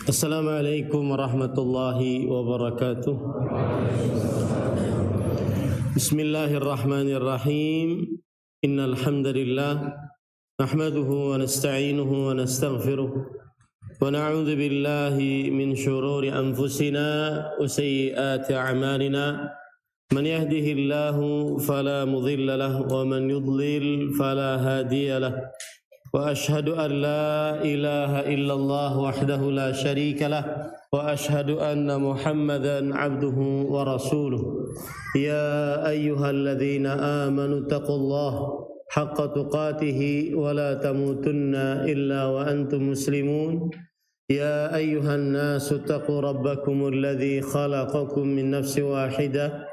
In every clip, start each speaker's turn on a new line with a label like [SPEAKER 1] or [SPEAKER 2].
[SPEAKER 1] Assalamualaikum warahmatullahi wabarakatuh. Bismillahirrahmanirrahim. Innal hamdalillah nahmaduhu wa nasta'inuhu wa nastaghfiruh wa na'udzu billahi min shururi anfusina wa sayyiati a'malina. Man yahdihillahu fala mudilla lahu wa man yudlil fala hadiya lahu. وأشهد أن لا إله إلا الله وحده لا شريك له وأشهد أن محمدا عبده ورسوله يا أيها الذين آمنوا اتقوا الله حق تقاته ولا تموتن إلا وأنتم مسلمون يا أيها الناس اتقوا ربكم الذي خلقكم من نفس واحدة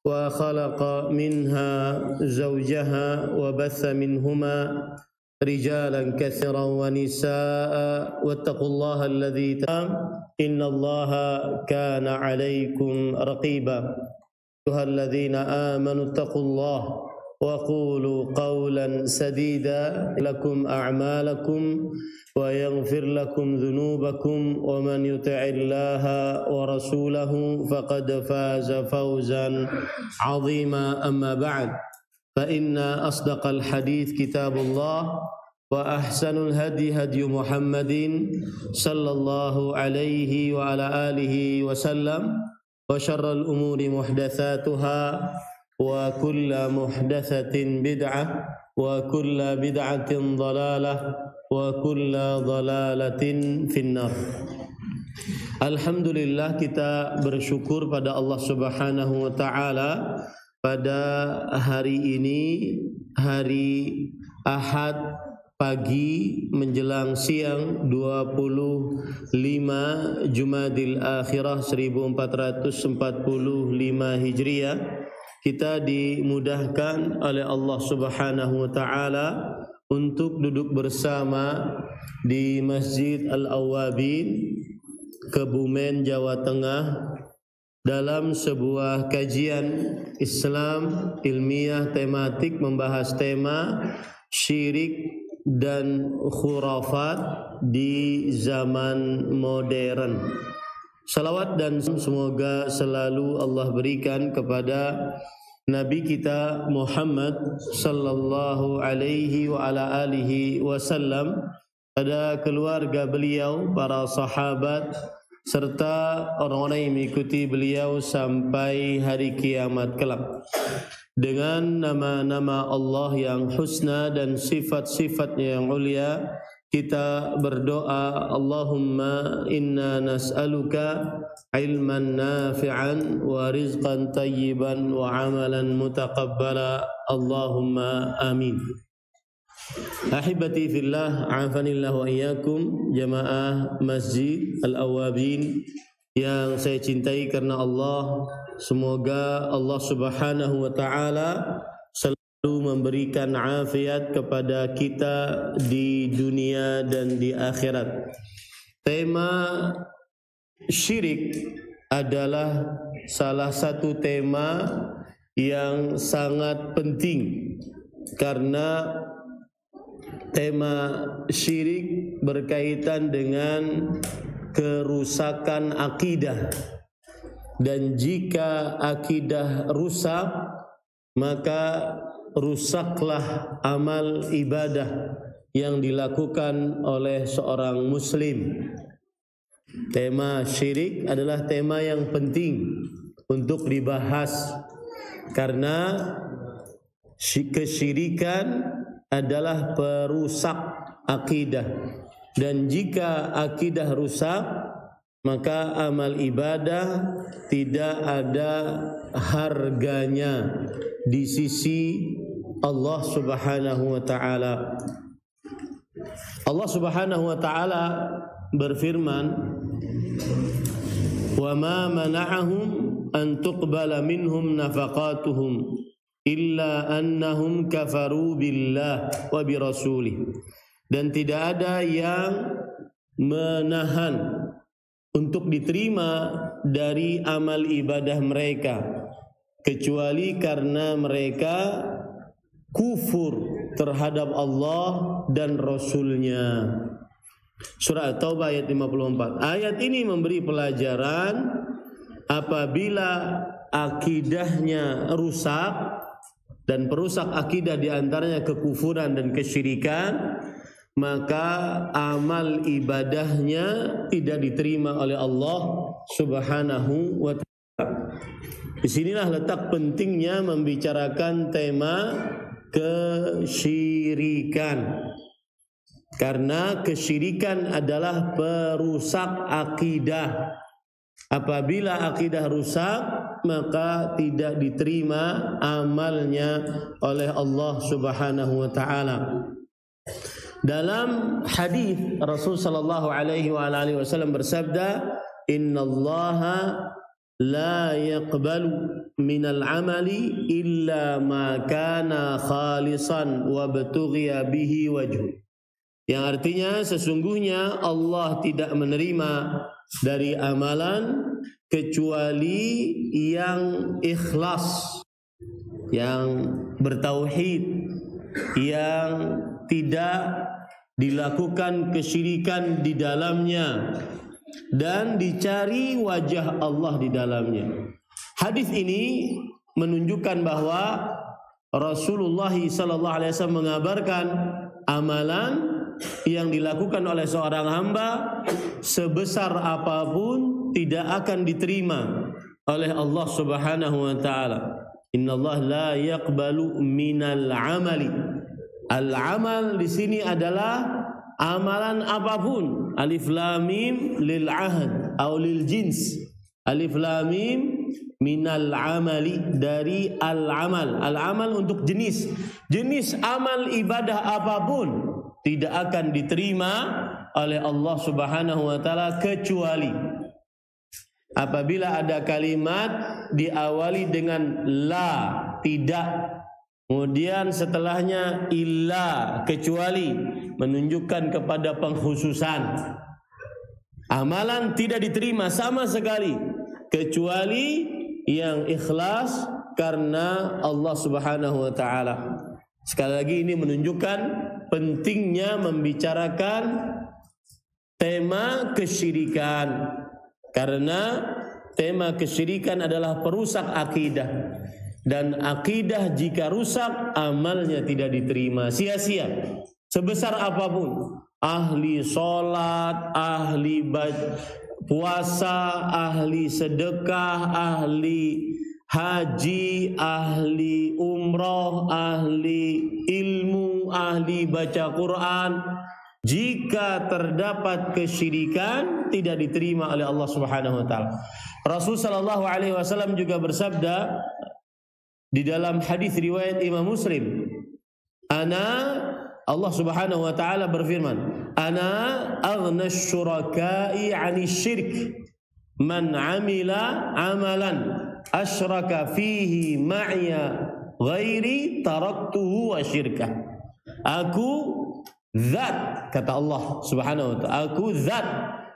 [SPEAKER 1] وخلق منها زوجها وبث منهما رجالا كثيرا ونساء واتقوا الله الذي إن الله كان عليكم رقيبا أيها الذين آمنوا اتقوا الله وقولوا قولا سديدا لكم أعمالكم ويغفر لكم ذنوبكم ومن يطع الله ورسوله فقد فاز فوزا عظيما أما بعد فإن أصدق الحديث كتاب الله وأحسن الهدي هدي محمد صلى الله عليه وعلى آله وسلم وشر الأمور محدثاتها وكل محدثة بدعة وكل بدعة ضلالة وكل ضلالة في النار. Alhamdulillah, kita bersyukur pada Allah Subhanahu wa taala. Pada hari ini, hari Ahad pagi menjelang siang 25 Jumadil Akhirah 1445 Hijriah, kita dimudahkan oleh Allah Subhanahu wa taala untuk duduk bersama di Masjid Al-Awwabin, Kebumen, Jawa Tengah, dalam sebuah kajian Islam ilmiah tematik membahas tema syirik dan khurafat di zaman modern. Salawat dan semoga selalu Allah berikan kepada Nabi kita Muhammad sallallahu alaihi wa ala alihi wasallam, pada keluarga beliau, para sahabat, serta orang-orang yang mengikuti beliau sampai hari kiamat kelak. Dengan nama-nama Allah yang husna dan sifat-sifatnya yang ulia, kita berdoa, Allahumma inna nas'aluka ilman nafi'an wa rizqan tayyiban wa amalan mutaqabbala. Allahumma amin. Ahibati fillah, afanillah wa iyyakum, jamaah Masjid Al-Awwabin yang saya cintai karena Allah. Semoga Allah Subhanahu wa taala selalu memberikan afiat kepada kita di dunia dan di akhirat. Tema syirik adalah salah satu tema yang sangat penting, karena tema syirik berkaitan dengan kerusakan akidah, dan jika akidah rusak, maka rusaklah amal ibadah yang dilakukan oleh seorang muslim. Tema syirik adalah tema yang penting untuk dibahas, karena kesyirikan adalah perusak akidah, dan jika akidah rusak, maka amal ibadah tidak ada harganya di sisi Allah Subhanahu wa taala. Allah Subhanahu wa taala berfirman, "Wa ma mana'ahum an tuqbala minhum nafaqatuhum illa annahum kafaru billah wa birasulih." Dan tidak ada yang menahan untuk diterima dari amal ibadah mereka, kecuali karena mereka kufur terhadap Allah dan Rasul-Nya. Surah At-Taubah ayat 54. Ayat ini memberi pelajaran apabila akidahnya rusak, dan perusak akidah diantaranya kekufuran dan kesyirikan, maka amal ibadahnya tidak diterima oleh Allah Subhanahu wa ta'ala. Disinilah letak pentingnya membicarakan tema kesyirikan. Karena kesyirikan adalah perusak akidah. Apabila akidah rusak, maka tidak diterima amalnya oleh Allah Subhanahu wa ta'ala. Dalam hadis Rasul sallallahu alaihi wasallam bersabda, "Innallaha la yaqbalu minal amali illa ma kana khalisan wa btughiya bihi wajhu." Yang artinya sesungguhnya Allah tidak menerima dari amalan kecuali yang ikhlas, yang bertauhid, yang tidak dilakukan kesyirikan di dalamnya, dan dicari wajah Allah di dalamnya. Hadis ini menunjukkan bahwa Rasulullah SAW mengabarkan amalan yang dilakukan oleh seorang hamba sebesar apapun tidak akan diterima oleh Allah Subhanahu wa ta'ala. Innallaha la yaqbalu minal amali. Al-amal di sini adalah amalan apapun. Alif lam mim lil ahad atau lil jins. Alif lam mim minal amali, dari al-amal. Al-amal untuk jenis. Jenis amal ibadah apapun tidak akan diterima oleh Allah Subhanahu wa ta'ala kecuali apabila ada kalimat diawali dengan la, tidak, kemudian setelahnya illa, kecuali, menunjukkan kepada pengkhususan. Amalan tidak diterima sama sekali kecuali yang ikhlas karena Allah Subhanahu wa ta'ala. Sekali lagi ini menunjukkan pentingnya membicarakan tema kesyirikan, karena tema kesyirikan adalah perusak akidah, dan akidah jika rusak amalnya tidak diterima, sia-sia sebesar apapun. Ahli sholat, ahli puasa, ahli sedekah, ahli haji, ahli umroh, ahli ilmu, ahli baca Quran, jika terdapat kesyirikan tidak diterima oleh Allah Subhanahu wa ta'ala. Rasul sallallahu alaihi wasallam juga bersabda di dalam hadis riwayat Imam Muslim, Allah Subhanahu wa ta'ala berfirman, "Ana aghnash syuraka'i 'anil syirk man 'amila 'amalan asyraka fihi ma'ya ghairi taraktuhu wa syirkah." Aku zat, kata Allah Subhanahu wa ta'ala, aku zat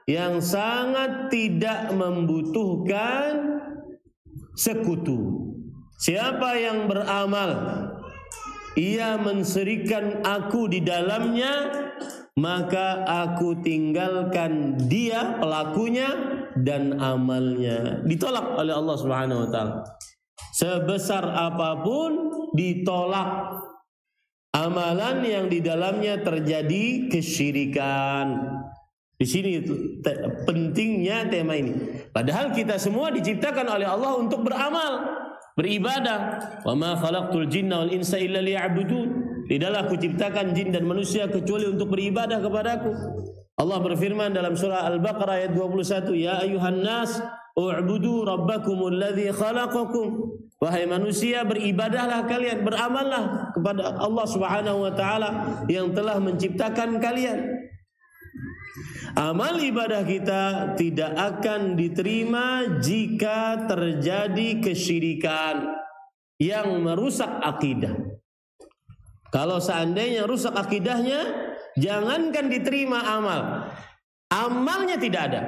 [SPEAKER 1] yang sangat tidak membutuhkan sekutu. Siapa yang beramal ia menserikan aku di dalamnya, maka aku tinggalkan dia pelakunya dan amalnya. Ditolak oleh Allah Subhanahu wa ta'ala. Sebesar apapun ditolak amalan yang di dalamnya terjadi kesyirikan. Di sini pentingnya tema ini. Padahal kita semua diciptakan oleh Allah untuk beramal, beribadah. Wa ma khalaqtul jinna wal insa illa liya'budun. Tidaklah aku ciptakan jin dan manusia kecuali untuk beribadah kepadaku. Allah berfirman dalam surah Al-Baqarah ayat 21, "Ya ayuhan nas, u'budu rabbakumul ladzi khalaqakum." Wahai manusia, beribadahlah kalian, beramallah kepada Allah Subhanahu wa ta'ala yang telah menciptakan kalian. Amal ibadah kita tidak akan diterima jika terjadi kesyirikan yang merusak akidah. Kalau seandainya rusak akidahnya, jangankan diterima amal, amalnya tidak ada.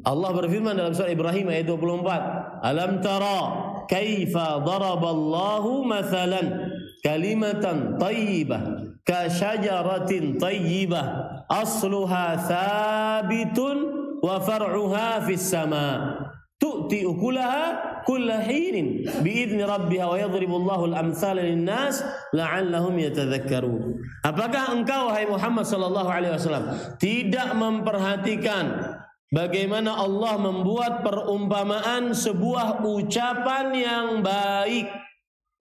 [SPEAKER 1] Allah berfirman dalam surah Ibrahim ayat 24, "Alam tara kaifa daraballahu mathalan kalimatan thayyibah ka syajaratin thayyibah asluha thabitun wa far'uha fis sama tu'ti ukulaha kulla hinin biidzni rabbiha wa yadribullahu al-amthala lin-nas la'allahum yatadhakkarun. Apakah engkau wahai Muhammad sallallahu alaihi wasallam tidak memperhatikan bagaimana Allah membuat perumpamaan sebuah ucapan yang baik?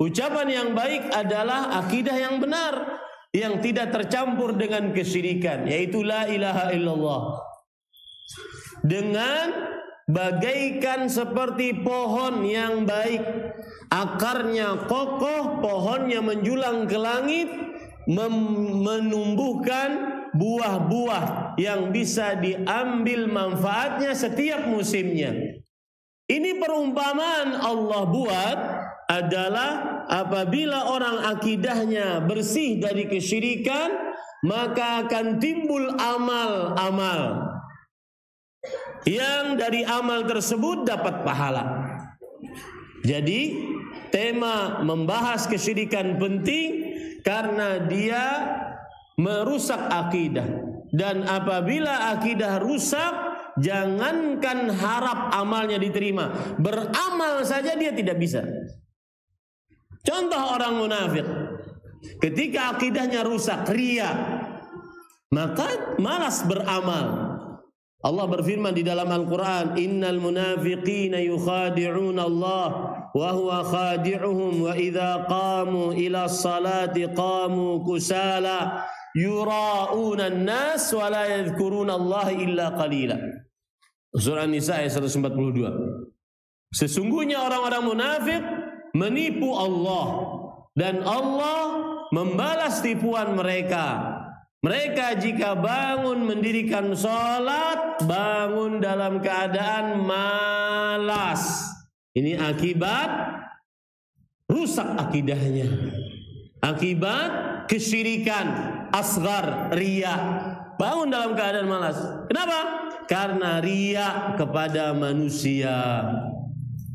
[SPEAKER 1] Ucapan yang baik adalah akidah yang benar yang tidak tercampur dengan kesyirikan, yaitu la ilaha illallah. Dengan bagaikan seperti pohon yang baik, akarnya kokoh, pohonnya menjulang ke langit, menumbuhkan buah-buah yang bisa diambil manfaatnya setiap musimnya. Ini perumpamaan Allah buat adalah apabila orang akidahnya bersih dari kesyirikan, maka akan timbul amal-amal yang dari amal tersebut dapat pahala. Jadi tema membahas kesyirikan penting karena dia merusak akidah. Dan apabila akidah rusak, jangankan harap amalnya diterima, beramal saja dia tidak bisa. Contoh orang munafik, ketika akidahnya rusak, riya, maka malas beramal. Allah berfirman di dalam Al-Quran, innal munafiqina yukhadi'una Allah wa huwa khadi'uhum wa idha qamu ila salati qamu kusala yura'una an-nas wa la yadhkuruna Allah illa qalila. Surah An-Nisa ayat 142. Sesungguhnya orang-orang munafik menipu Allah dan Allah membalas tipuan mereka. Mereka jika bangun mendirikan sholat, bangun dalam keadaan malas. Ini akibat rusak akidahnya, akibat kesyirikan asghar, riya. Bangun dalam keadaan malas. Kenapa? Karena riya kepada manusia.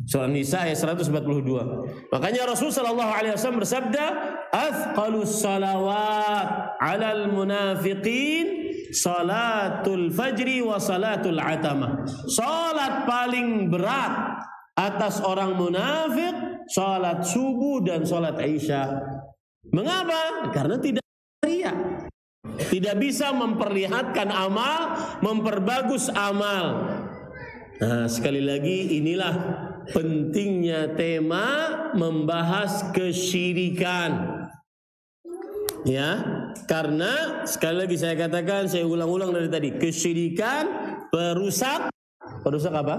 [SPEAKER 1] Surah Nisa ayat 142. Makanya Rasul sallallahu alaihi wasallam bersabda, "Athqalus salawat 'alal munafiqin salatul fajri wa salatul atamah." Salat paling berat atas orang munafik salat subuh dan salat Isya. Mengapa? Karena tidak riya. Tidak bisa memperlihatkan amal, memperbagus amal. Nah, sekali lagi inilah pentingnya tema membahas kesyirikan. Ya, karena sekali lagi saya katakan, saya ulang-ulang dari tadi, kesyirikan perusak apa?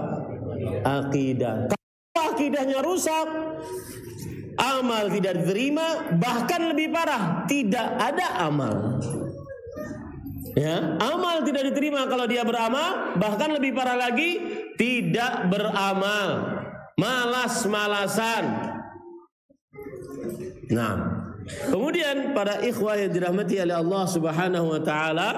[SPEAKER 1] Akidah. Kalau akidahnya rusak, amal tidak diterima, bahkan lebih parah, tidak ada amal. Ya, amal tidak diterima kalau dia beramal, bahkan lebih parah lagi, tidak beramal. Malas-malasan. Nah, kemudian para ikhwah yang dirahmati oleh Allah Subhanahu wa taala,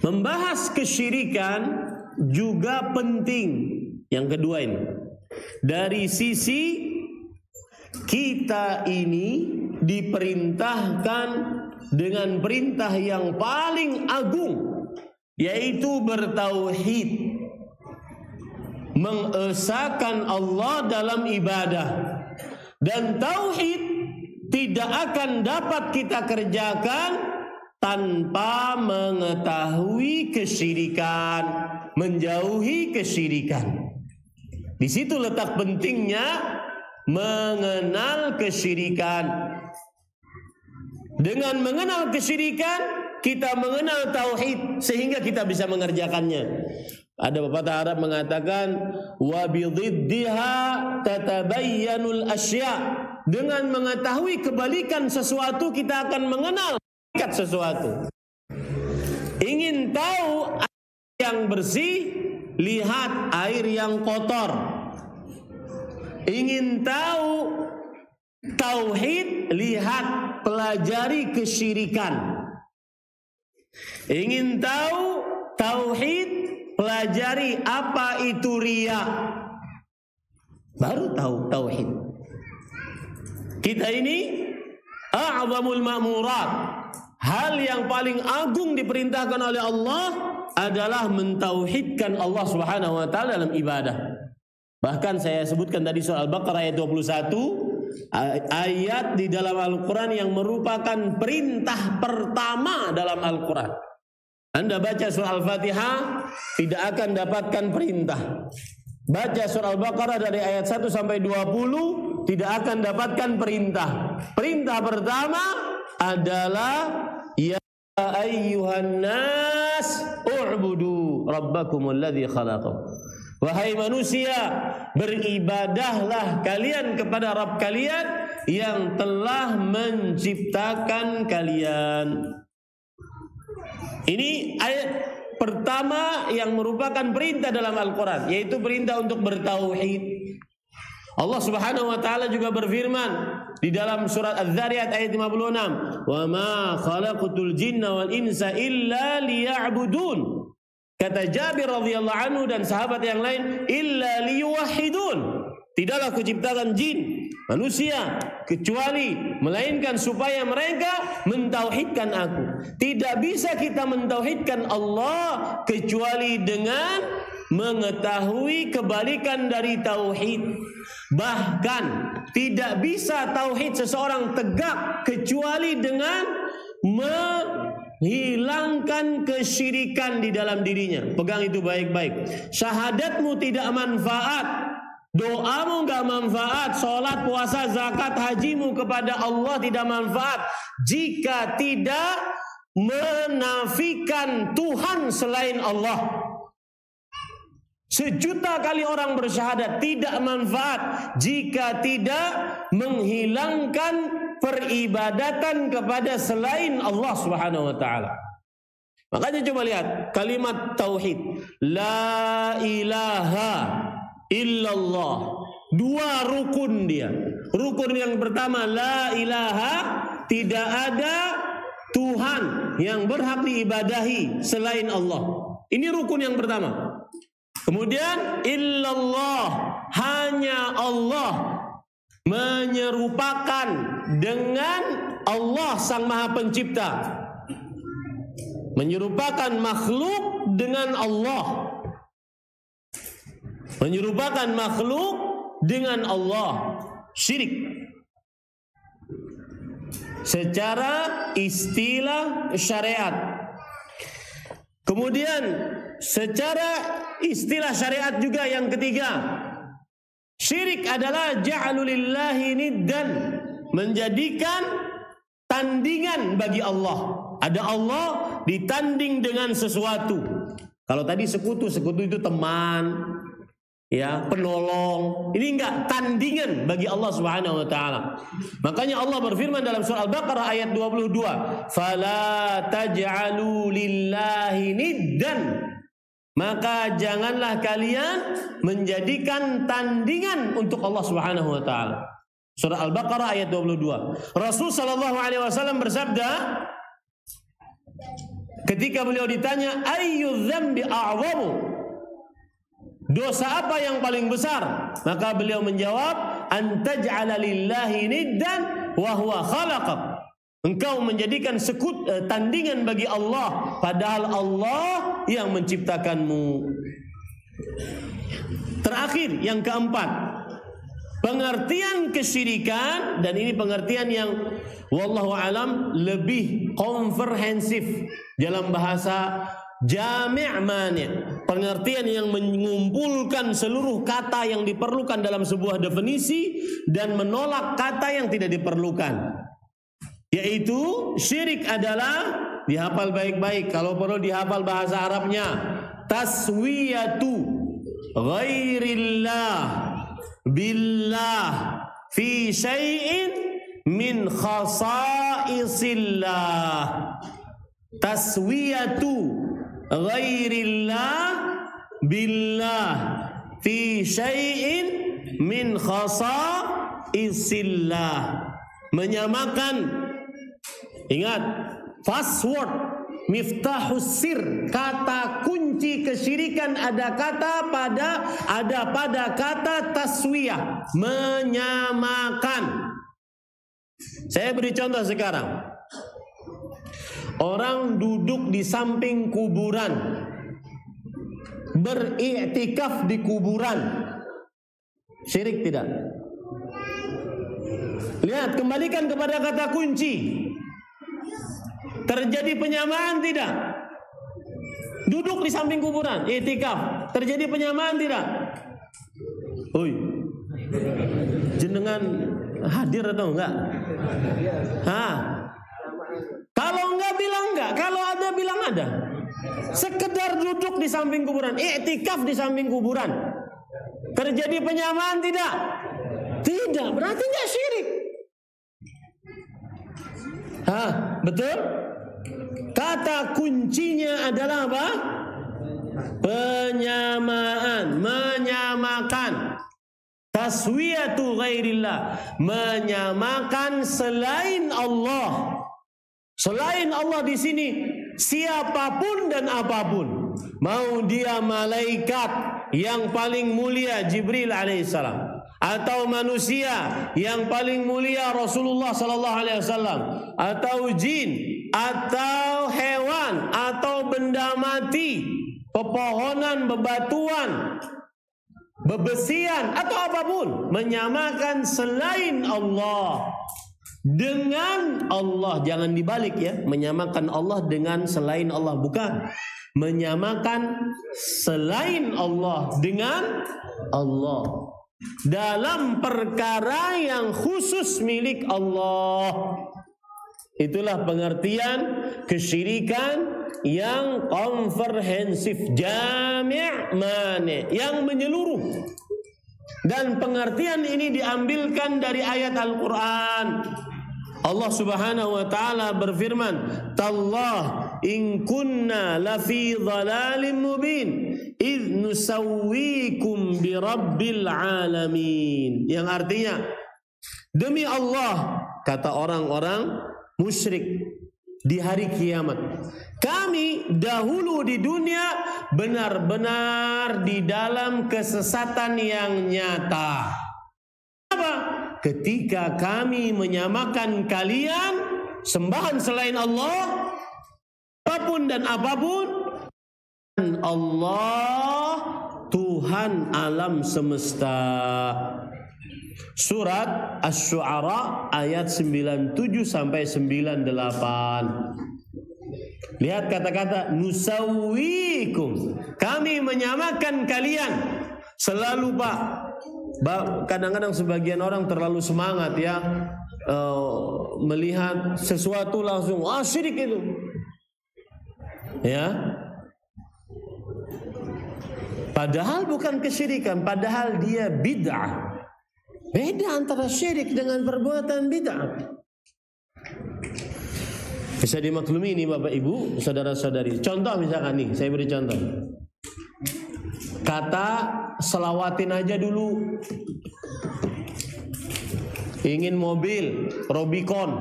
[SPEAKER 1] membahas kesyirikan juga penting. Yang kedua ini, dari sisi kita ini diperintahkan dengan perintah yang paling agung, yaitu bertauhid, mengesahkan Allah dalam ibadah. Dan tauhid tidak akan dapat kita kerjakan tanpa mengetahui kesyirikan, menjauhi kesyirikan. Di situ letak pentingnya mengenal kesyirikan. Dengan mengenal kesyirikan, kita mengenal tauhid sehingga kita bisa mengerjakannya. Ada pepatah Arab mengatakan, wa bididdiha tatabayyanul asya. Dengan mengetahui kebalikan sesuatu, kita akan mengenal hakikat sesuatu. Ingin tahu air yang bersih, lihat air yang kotor. Ingin tahu tauhid, lihat, pelajari kesyirikan. Ingin tahu tauhid, pelajari apa itu riya. Baru tahu tauhid. Kita ini a'zamul ma'murat, hal yang paling agung diperintahkan oleh Allah adalah mentauhidkan Allah Subhanahu wa taala dalam ibadah. Bahkan saya sebutkan tadi surah Al-Baqarah ayat 21, ayat di dalam Al-Quran yang merupakan perintah pertama dalam Al-Quran. Anda baca surah Al-Fatihah tidak akan dapatkan perintah. Baca surah Al-Baqarah dari ayat 1 sampai 20 tidak akan dapatkan perintah. Perintah pertama adalah ya ayyuhan nas u'budu rabbakumul ladzi khalaqakum. Wahai manusia, beribadahlah kalian kepada Rabb kalian yang telah menciptakan kalian. Ini ayat pertama yang merupakan perintah dalam Al-Quran, yaitu perintah untuk bertauhid. Allah Subhanahu wa taala juga berfirman di dalam surat Az-Zariyat ayat 56, "Wa ma khalaqtul jinna wal insa illa liya'budun." Kata Jabir radhiyallahu anhu dan sahabat yang lain, "Illa liyuwahhidun." Tidaklah kuciptakan jin, manusia, kecuali melainkan supaya mereka mentauhidkan aku. Tidak bisa kita mentauhidkan Allah kecuali dengan mengetahui kebalikan dari tauhid. Bahkan tidak bisa tauhid seseorang tegak kecuali dengan menghilangkan kesyirikan di dalam dirinya. Pegang itu baik-baik. Syahadatmu tidak manfaat, doamu enggak manfaat, sholat, puasa, zakat, hajimu kepada Allah tidak manfaat jika tidak menafikan Tuhan selain Allah. Sejuta kali orang bersyahadat tidak manfaat jika tidak menghilangkan peribadatan kepada selain Allah Subhanahu wa taala. Makanya coba lihat kalimat tauhid, la ilaha illallah. Dua rukun dia. Rukun yang pertama, la ilaha, tidak ada Tuhan yang berhak diibadahi selain Allah. Ini rukun yang pertama. Kemudian illallah, hanya Allah, menyerupakan dengan Allah Sang Maha Pencipta, menyerupakan makhluk dengan Allah, menyerupakan makhluk dengan Allah, syirik secara istilah syariat. Kemudian secara istilah syariat juga yang ketiga, syirik adalah ja'alulillahi niddan, menjadikan tandingan bagi Allah. Ada Allah ditanding dengan sesuatu. Kalau tadi sekutu itu teman, ya, penolong. Ini enggak, tandingan bagi Allah Subhanahu wa taala. Makanya Allah berfirman dalam surah Al-Baqarah ayat 22, "Fala taj'alu lillahi niddan." Maka janganlah kalian menjadikan tandingan untuk Allah Subhanahu wa taala. Surah Al-Baqarah ayat 22. Rasul sallallahu alaihi wasallam bersabda ketika beliau ditanya, "Ayyu dzambi a'zamu?" Dosa apa yang paling besar? Maka beliau menjawab, "Antaj'ala lillahi niddan wa huwa khalaqak." Engkau menjadikan tandingan bagi Allah, padahal Allah yang menciptakanmu. Terakhir, yang keempat, pengertian kesyirikan, dan ini pengertian yang wallahu alam lebih komprehensif dalam bahasa jami' mani', pengertian yang mengumpulkan seluruh kata yang diperlukan dalam sebuah definisi dan menolak kata yang tidak diperlukan. Yaitu syirik adalah, dihafal baik-baik, kalau perlu dihafal bahasa Arabnya, taswiyatu ghairillah billah fi syai'in min khasaisillah. Taswiyatu ghairillah billah fi syai'in min khasaisillah. Menyamakan, ingat, password, miftahus sir, kata kunci kesyirikan ada pada kata taswiyah, menyamakan. Saya beri contoh sekarang. orang duduk di samping kuburan, beriktikaf di kuburan, syirik tidak? Lihat, kembalikan kepada kata kunci. Terjadi penyamaan tidak? Duduk di samping kuburan, iktikaf, terjadi penyamaan tidak? Oi, jenengan hadir atau enggak? Kalau enggak bilang enggak, kalau ada bilang ada. Sekedar duduk di samping kuburan, iktikaf di samping kuburan, terjadi penyamaan tidak? Tidak, berarti enggak syirik. Betul? Kata kuncinya adalah apa? Penyamaan, menyamakan. Taswiyatu ghairillah, menyamakan selain Allah. Selain Allah di sini siapapun dan apapun, mau dia malaikat yang paling mulia Jibril alaihissalam, atau manusia yang paling mulia Rasulullah sallallahu alaihi wasallam, atau jin, atau hewan, atau benda mati, pepohonan, bebatuan, bebesian, atau apapun, menyamakan selain Allah dengan Allah. Jangan dibalik ya, menyamakan Allah dengan selain Allah, bukan. Menyamakan selain Allah dengan Allah dalam perkara yang khusus milik Allah. Itulah pengertian kesyirikan yang komprehensif, jami' mani', yang menyeluruh. Dan pengertian ini diambilkan dari ayat Al-Quran. Allah Subhanahu wa ta'ala berfirman, "Tallah in kunna lafi dhalalim mubin idh nusawwikum bi rabbil alamin." Yang artinya, demi Allah, kata orang-orang musyrik di hari kiamat, kami dahulu di dunia benar-benar di dalam kesesatan yang nyata. Apa? Ketika kami menyamakan kalian sembahan selain Allah, apapun dan apapun, Allah Tuhan alam semesta. Surat Asy-Syu'ara ayat 97 sampai 98. Lihat kata-kata nusawwikum, kami menyamakan kalian. Selalu Pak, kadang-kadang sebagian orang terlalu semangat ya, melihat sesuatu langsung syirik itu. Ya. Padahal bukan kesyirikan, padahal dia bid'ah. Beda antara syirik dengan perbuatan bid'ah. Bisa dimaklumi ini Bapak Ibu, saudara-saudari. Contoh misalkan nih, saya beri contoh. Kata selawatin aja dulu. Ingin mobil Robicon,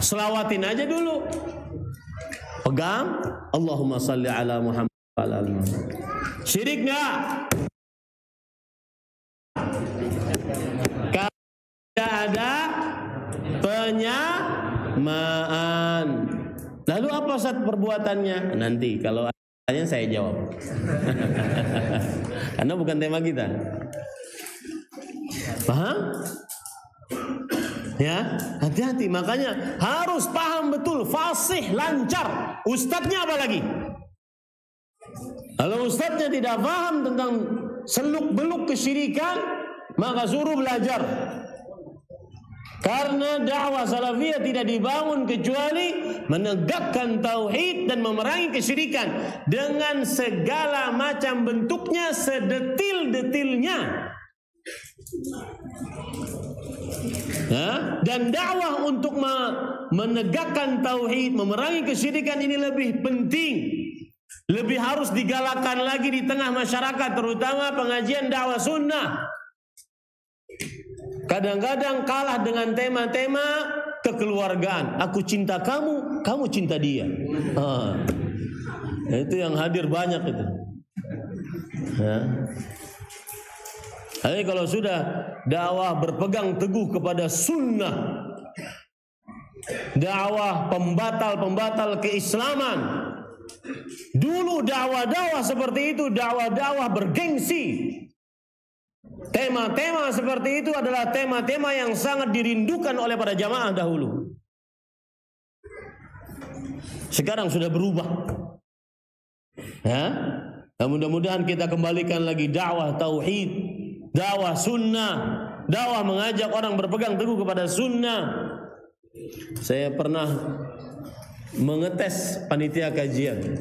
[SPEAKER 1] selawatin aja dulu. Pegang, Allahumma salli ala Muhammad. Syirik nggak? Tidak ada penyamaan. Lalu apa saat perbuatannya? Nanti kalau tanya saya jawab. Karena bukan tema kita. Paham? Ya, hati-hati. Makanya harus paham betul, fasih, lancar. Ustadznya apa lagi? Kalau ustadznya tidak paham tentang seluk-beluk kesyirikan, maka suruh belajar. Karena dakwah salafiyah tidak dibangun kecuali menegakkan tauhid dan memerangi kesyirikan dengan segala macam bentuknya, sedetil-detilnya. Dan dakwah untuk menegakkan tauhid, memerangi kesyirikan ini lebih penting, lebih harus digalakkan lagi di tengah masyarakat, terutama pengajian dakwah sunnah. Kadang-kadang kalah dengan tema-tema kekeluargaan. Aku cinta kamu, kamu cinta dia. Itu yang hadir banyak itu. Tapi kalau sudah dakwah berpegang teguh kepada sunnah, dakwah pembatal-pembatal keislaman. Dulu dakwah-dakwah seperti itu, dakwah-dakwah bergengsi. Tema-tema seperti itu adalah tema-tema yang sangat dirindukan oleh para jamaah dahulu. Sekarang sudah berubah. Ya? Nah, mudah-mudahan kita kembalikan lagi dakwah tauhid, dakwah sunnah, dakwah mengajak orang berpegang teguh kepada sunnah. Saya pernah mengetes panitia kajian.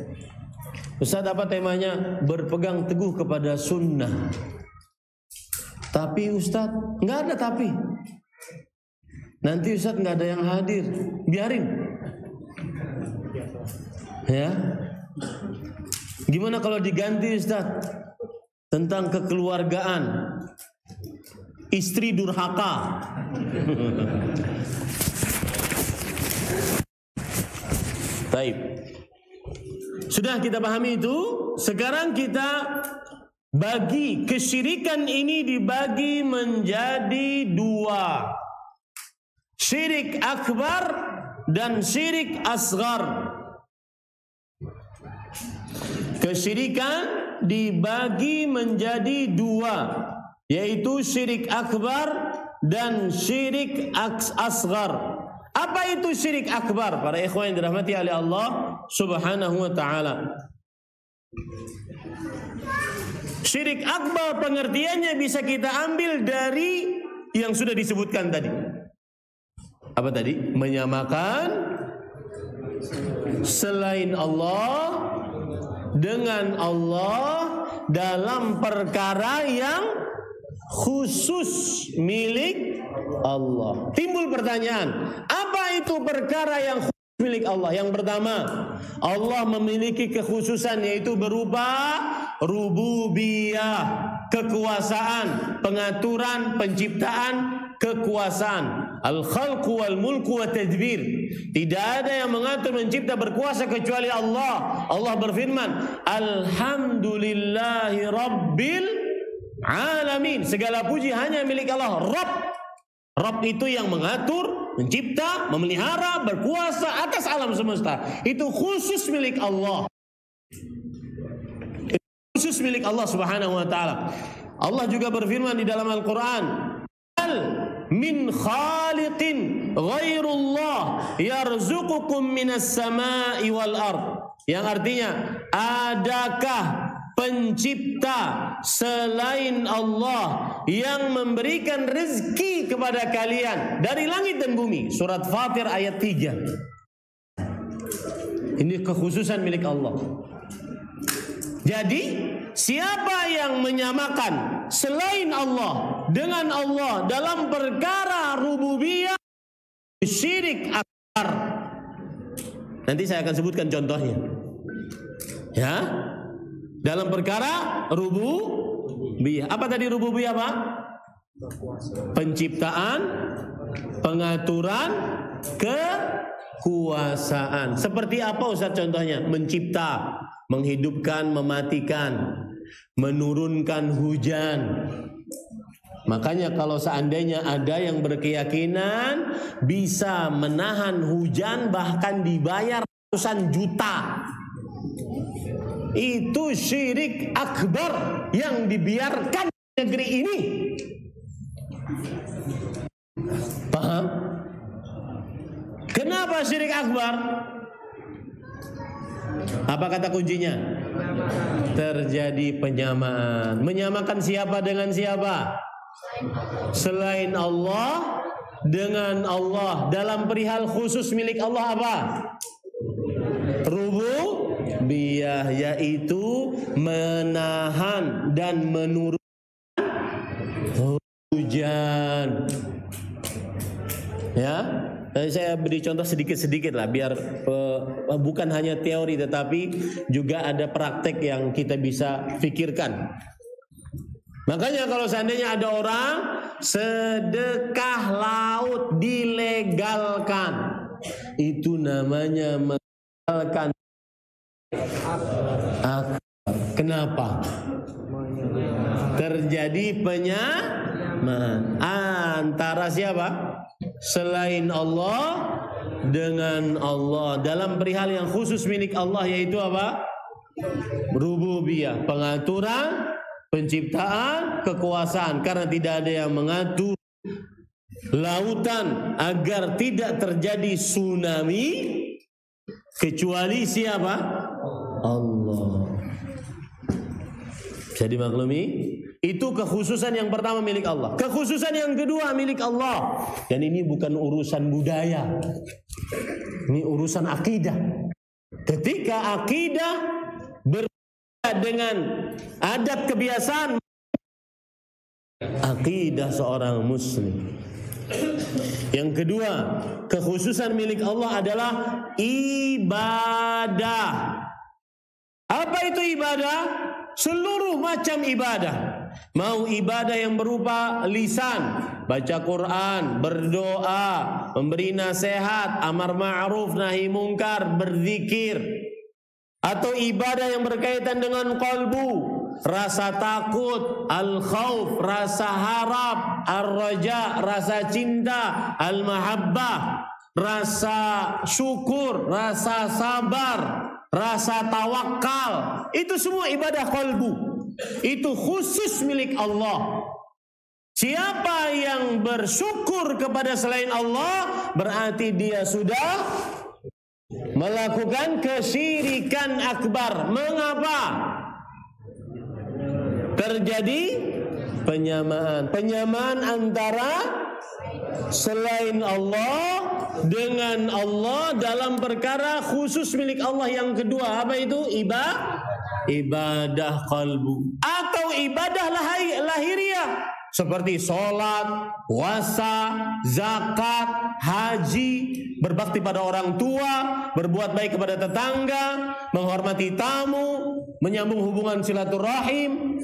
[SPEAKER 1] Ustaz, apa temanya? Berpegang teguh kepada sunnah. Tapi Ustaz, nggak ada tapi. Nanti Ustaz nggak ada yang hadir, biarin. Ya. Gimana kalau diganti Ustaz? Tentang kekeluargaan, istri durhaka. Baik. Sudah kita pahami itu. Sekarang kita bagi kesyirikan ini dibagi menjadi dua. Syirik akbar dan syirik asghar. Kesyirikan dibagi menjadi dua, yaitu syirik akbar dan syirik asghar. Apa itu syirik akbar? Para ikhwan yang dirahmati oleh Allah Subhanahu wa taala. Syirik akbar pengertiannya bisa kita ambil dari yang sudah disebutkan tadi. Apa tadi? Menyamakan selain Allah dengan Allah dalam perkara yang khusus milik Allah. Timbul pertanyaan, apa itu perkara yang khusus milik Allah? Yang pertama, Allah memiliki kekhususan, yaitu berupa rububiyah, kekuasaan, pengaturan, penciptaan, kekuasaan. Al-khalqu wal mulku wa tadbir. Tidak ada yang mengatur, mencipta, berkuasa kecuali Allah. Allah berfirman, Alhamdulillahi Rabbil Alamin. Segala puji hanya milik Allah. Rabb itu yang mengatur, mencipta, memelihara, berkuasa atas alam semesta. Itu khusus milik Allah. Itu khusus milik Allah Subhanahu wa taala. Allah juga berfirman di dalam Al-Qur'an, min khaliqin ghairullah yarzuqukum minas sama'i wal ard. Yang artinya, adakah pencipta selain Allah yang memberikan rezeki kepada kalian dari langit dan bumi? Surat Fatir ayat 3. Ini kekhususan milik Allah. Jadi siapa yang menyamakan selain Allah dengan Allah dalam perkara rububiyah, syirik akbar. Nanti saya akan sebutkan contohnya. Ya. Dalam perkara rububiyah. Apa tadi rububiyah, Pak? Penciptaan, pengaturan, kekuasaan. Seperti apa Ustaz contohnya? Mencipta, menghidupkan, mematikan, menurunkan hujan. Makanya kalau seandainya ada yang berkeyakinan bisa menahan hujan bahkan dibayar ratusan juta, itu syirik akbar yang dibiarkan di negeri ini. Paham? Kenapa syirik akbar? Apa kata kuncinya? Terjadi penyamaan. Menyamakan siapa dengan siapa? Selain Allah dengan Allah. Dalam perihal khusus milik Allah apa? Rububiyah, yaitu menahan dan menurunkan hujan. Ya, saya beri contoh sedikit-sedikit lah, biar bukan hanya teori tetapi juga ada praktek yang kita bisa pikirkan. Makanya kalau seandainya ada orang sedekah laut dilegalkan, itu namanya melegalkan. Kenapa? Terjadi antara siapa? Selain Allah dengan Allah dalam perihal yang khusus milik Allah, yaitu apa? Rububiyah, pengaturan, penciptaan, kekuasaan. Karena tidak ada yang mengatur lautan agar tidak terjadi tsunami kecuali siapa? Allah. Jadi maklumi, itu kekhususan yang pertama milik Allah. Kekhususan yang kedua milik Allah. Dan ini bukan urusan budaya. Ini urusan akidah. Ketika akidah berbeda dengan adat kebiasaan akidah seorang muslim. Yang kedua, kekhususan milik Allah adalah ibadah. Apa itu ibadah? Seluruh macam ibadah. Mau ibadah yang berupa lisan, baca Quran, berdoa, memberi nasihat, amar ma'ruf, nahi mungkar, berzikir. Atau ibadah yang berkaitan dengan qalbu, rasa takut, al-khauf, rasa harap, ar-raja, rasa cinta, al-mahabbah, rasa syukur, rasa sabar, rasa tawakal. Itu semua ibadah qalbu. Itu khusus milik Allah. Siapa yang bersyukur kepada selain Allah, berarti dia sudah melakukan kesyirikan akbar. Mengapa? Terjadi penyamaan antara selain Allah dengan Allah dalam perkara khusus milik Allah. Yang kedua, apa itu? Ibadah qalbu atau ibadah lahiriah seperti sholat, puasa, zakat, haji, berbakti pada orang tua, berbuat baik kepada tetangga, menghormati tamu, menyambung hubungan silaturahim.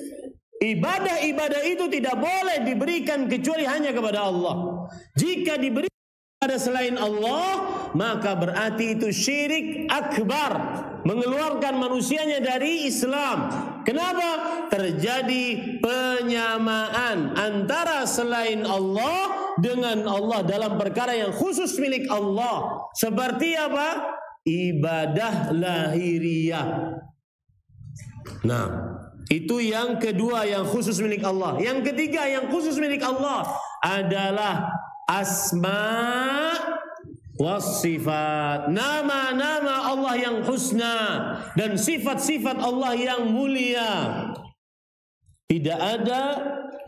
[SPEAKER 1] Ibadah-ibadah itu tidak boleh diberikan kecuali hanya kepada Allah. Jika diberi kepada selain Allah, maka berarti itu syirik akbar, mengeluarkan manusianya dari Islam. Kenapa? Terjadi penyamaan antara selain Allah dengan Allah dalam perkara yang khusus milik Allah. Seperti apa? Ibadah lahiriah. Nah, itu yang kedua yang khusus milik Allah. Yang ketiga yang khusus milik Allah adalah asma was-sifat. Nama-nama Allah yang husna dan sifat-sifat Allah yang mulia. Tidak ada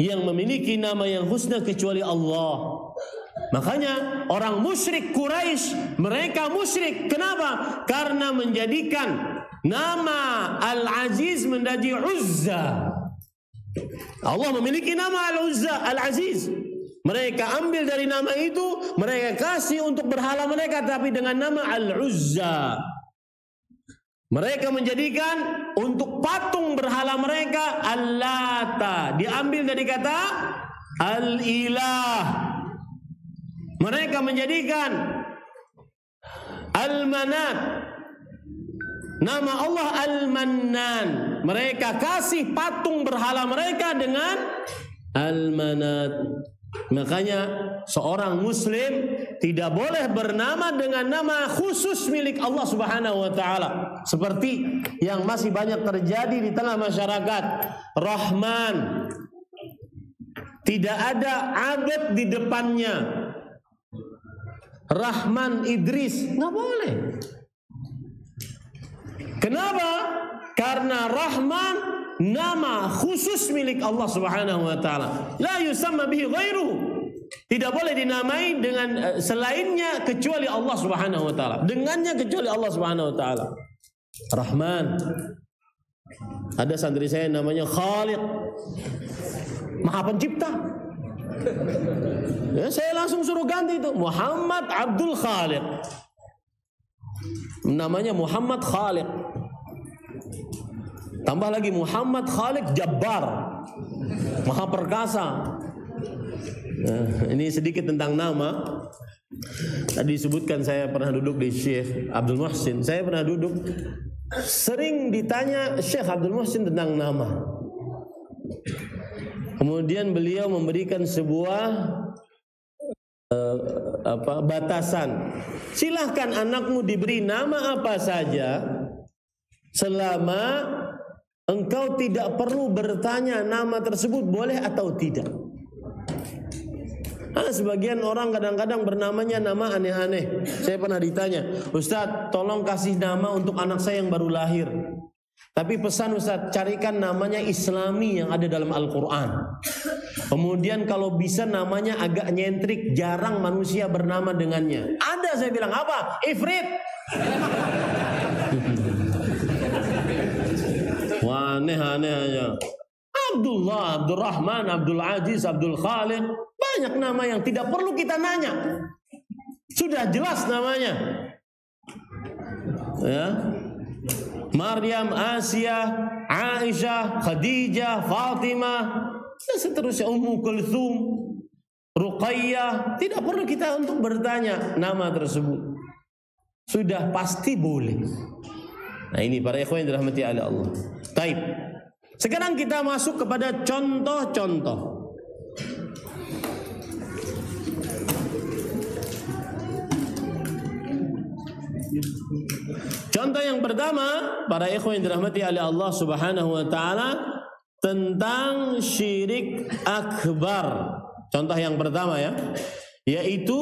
[SPEAKER 1] yang memiliki nama yang husna kecuali Allah. Makanya orang musyrik Quraisy, mereka musyrik. Kenapa? Karena menjadikan nama Al-Aziz menjadi Uzza. Allah memiliki nama Al-Uzza, Al-Aziz. Mereka ambil dari nama itu, mereka kasih untuk berhala mereka, tapi dengan nama Al-Uzza. Mereka menjadikan untuk patung berhala mereka Al-Lata. Diambil dari kata Al-Ilah. Mereka menjadikan Al-Manat. Nama Allah Al-Mannan. Mereka kasih patung berhala mereka dengan Al-Manat. Makanya seorang muslim tidak boleh bernama dengan nama khusus milik Allah Subhanahu wa taala, seperti yang masih banyak terjadi di tengah masyarakat. Rahman, tidak ada abad di depannya. Rahman Idris, nggak boleh. Kenapa? Karena Rahman nama khusus milik Allah Subhanahu wa taala. La yusamma bihi ghairuhu. Tidak boleh dinamai dengan selainnya kecuali Allah Subhanahu wa taala. Dengannya kecuali Allah Subhanahu wa taala. Rahman. Ada santri saya namanya Khaliq. Maha Pencipta. Ya, saya langsung suruh ganti itu Muhammad Abdul Khaliq. Namanya Muhammad Khaliq. Tambah lagi Muhammad Khaliq Jabbar, Maha Perkasa. Nah, ini sedikit tentang nama. Tadi disebutkan saya pernah duduk di Syekh Abdul Muhsin. Saya pernah duduk, sering ditanya Syekh Abdul Muhsin tentang nama. Kemudian beliau memberikan sebuah batasan. Silahkan anakmu diberi nama apa saja selama engkau tidak perlu bertanya nama tersebut boleh atau tidak. Sebagian orang kadang-kadang bernamanya nama aneh-aneh. Saya pernah ditanya, Ustadz tolong kasih nama untuk anak saya yang baru lahir. Tapi pesan Ustadz, carikan namanya Islami yang ada dalam Al-Quran. Kemudian kalau bisa namanya agak nyentrik, jarang manusia bernama dengannya. Ada, saya bilang, apa? Ifrit. Wah, aneh-aneh aja. Abdullah, Abdurrahman, Abdul Aziz, Abdul Khalid. Banyak nama yang tidak perlu kita nanya. Sudah jelas namanya. Ya. Maryam, Asia, Aisyah, Khadijah, Fatimah, dan seterusnya, Ummu Kulthum, Ruqayyah. Tidak perlu kita untuk bertanya nama tersebut. Sudah pasti boleh. Nah ini para ikhwan yang dirahmati oleh Allah. Taib. Sekarang kita masuk kepada contoh-contoh. Contoh yang pertama, para ikhwan yang dirahmati oleh Allah Subhanahu wa taala, tentang syirik akbar. Contoh yang pertama ya, yaitu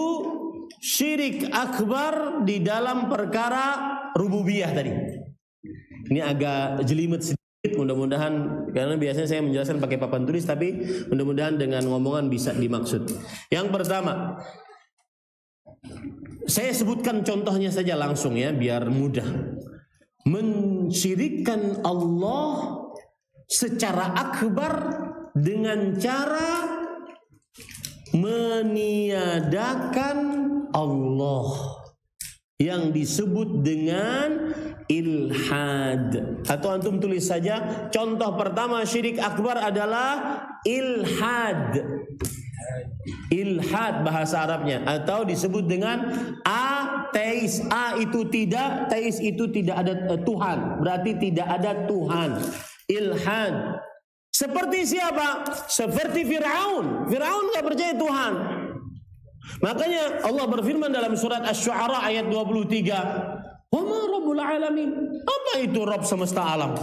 [SPEAKER 1] syirik akbar di dalam perkara rububiyah tadi. Ini agak jelimet sedikit, mudah-mudahan, karena biasanya saya menjelaskan pakai papan tulis, tapi mudah-mudahan dengan ngomongan bisa dimaksud. Yang pertama, saya sebutkan contohnya saja langsung ya, biar mudah. Mensyirikkan Allah secara akbar dengan cara meniadakan Allah, yang disebut dengan ilhad. Atau antum tulis saja, contoh pertama syirik akbar adalah ilhad. Ilhad bahasa Arabnya, atau disebut dengan ateis. A itu tidak, teis itu tidak ada Tuhan, berarti tidak ada Tuhan. Ilhad. Seperti siapa? Seperti Fir'aun. Fir'aun gak percaya Tuhan. Makanya Allah berfirman dalam surat Asy-Syu'ara ayat 23, "Wa ma rabbul alamin?" Apa itu Rabb semesta alam?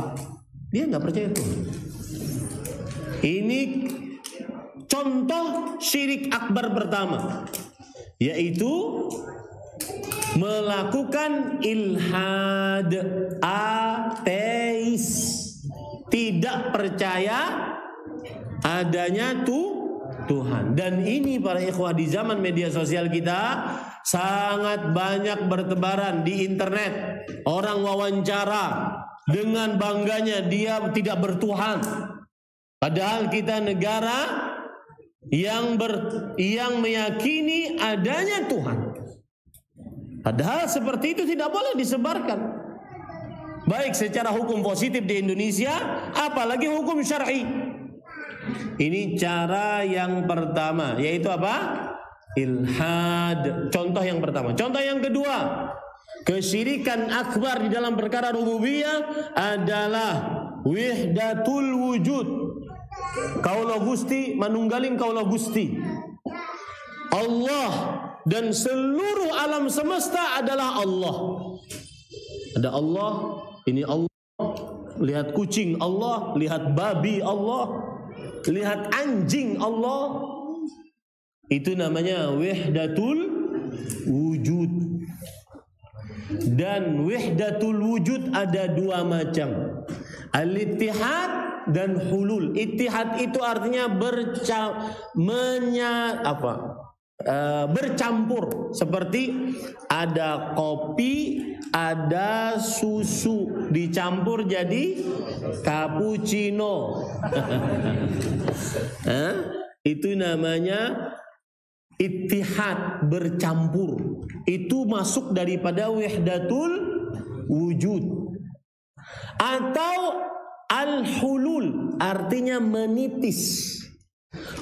[SPEAKER 1] Dia gak percaya Tuhan. Ini contoh syirik akbar pertama, yaitu melakukan ilhad, ateis, tidak percaya adanya Tuhan. Dan ini para ikhwah di zaman media sosial kita sangat banyak bertebaran di internet. Orang wawancara dengan bangganya dia tidak bertuhan, padahal kita negara yang meyakini adanya Tuhan. Padahal seperti itu tidak boleh disebarkan, baik secara hukum positif di Indonesia, apalagi hukum syar'i. Ini cara yang pertama, yaitu apa? Ilhad. Contoh yang pertama. Contoh yang kedua, kesyirikan akbar di dalam perkara rububiyah adalah wihdatul wujud. Kaula Gusti manunggaling kaula Gusti. Allah dan seluruh alam semesta adalah Allah. Ada Allah, ini Allah. Lihat kucing Allah, lihat babi Allah, lihat anjing Allah. Itu namanya wahdatul wujud. Dan wahdatul wujud ada dua macam, al-ittihad dan hulul. Ittihad itu artinya bercampur. Seperti ada kopi, ada susu, dicampur jadi cappuccino. Itu namanya ittihad, bercampur. Itu masuk daripada wahdatul wujud. Atau al-hulul, artinya menitis.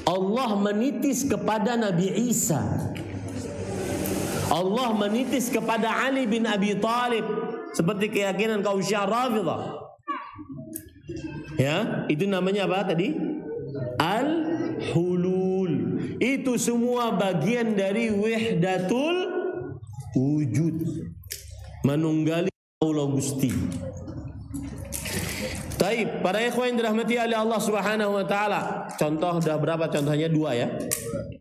[SPEAKER 1] Allah menitis kepada Nabi Isa. Allah menitis kepada Ali bin Abi Thalib, seperti keyakinan kaum Syiah Rafidhah. Ya, itu namanya apa tadi? al-hulul. Itu semua bagian dari wahdatul wujud, menunggali Allah Gusti. Taib, para ikhwan yang dirahmati oleh Allah Subhanahu wa taala. Contoh udah berapa contohnya? 2 ya.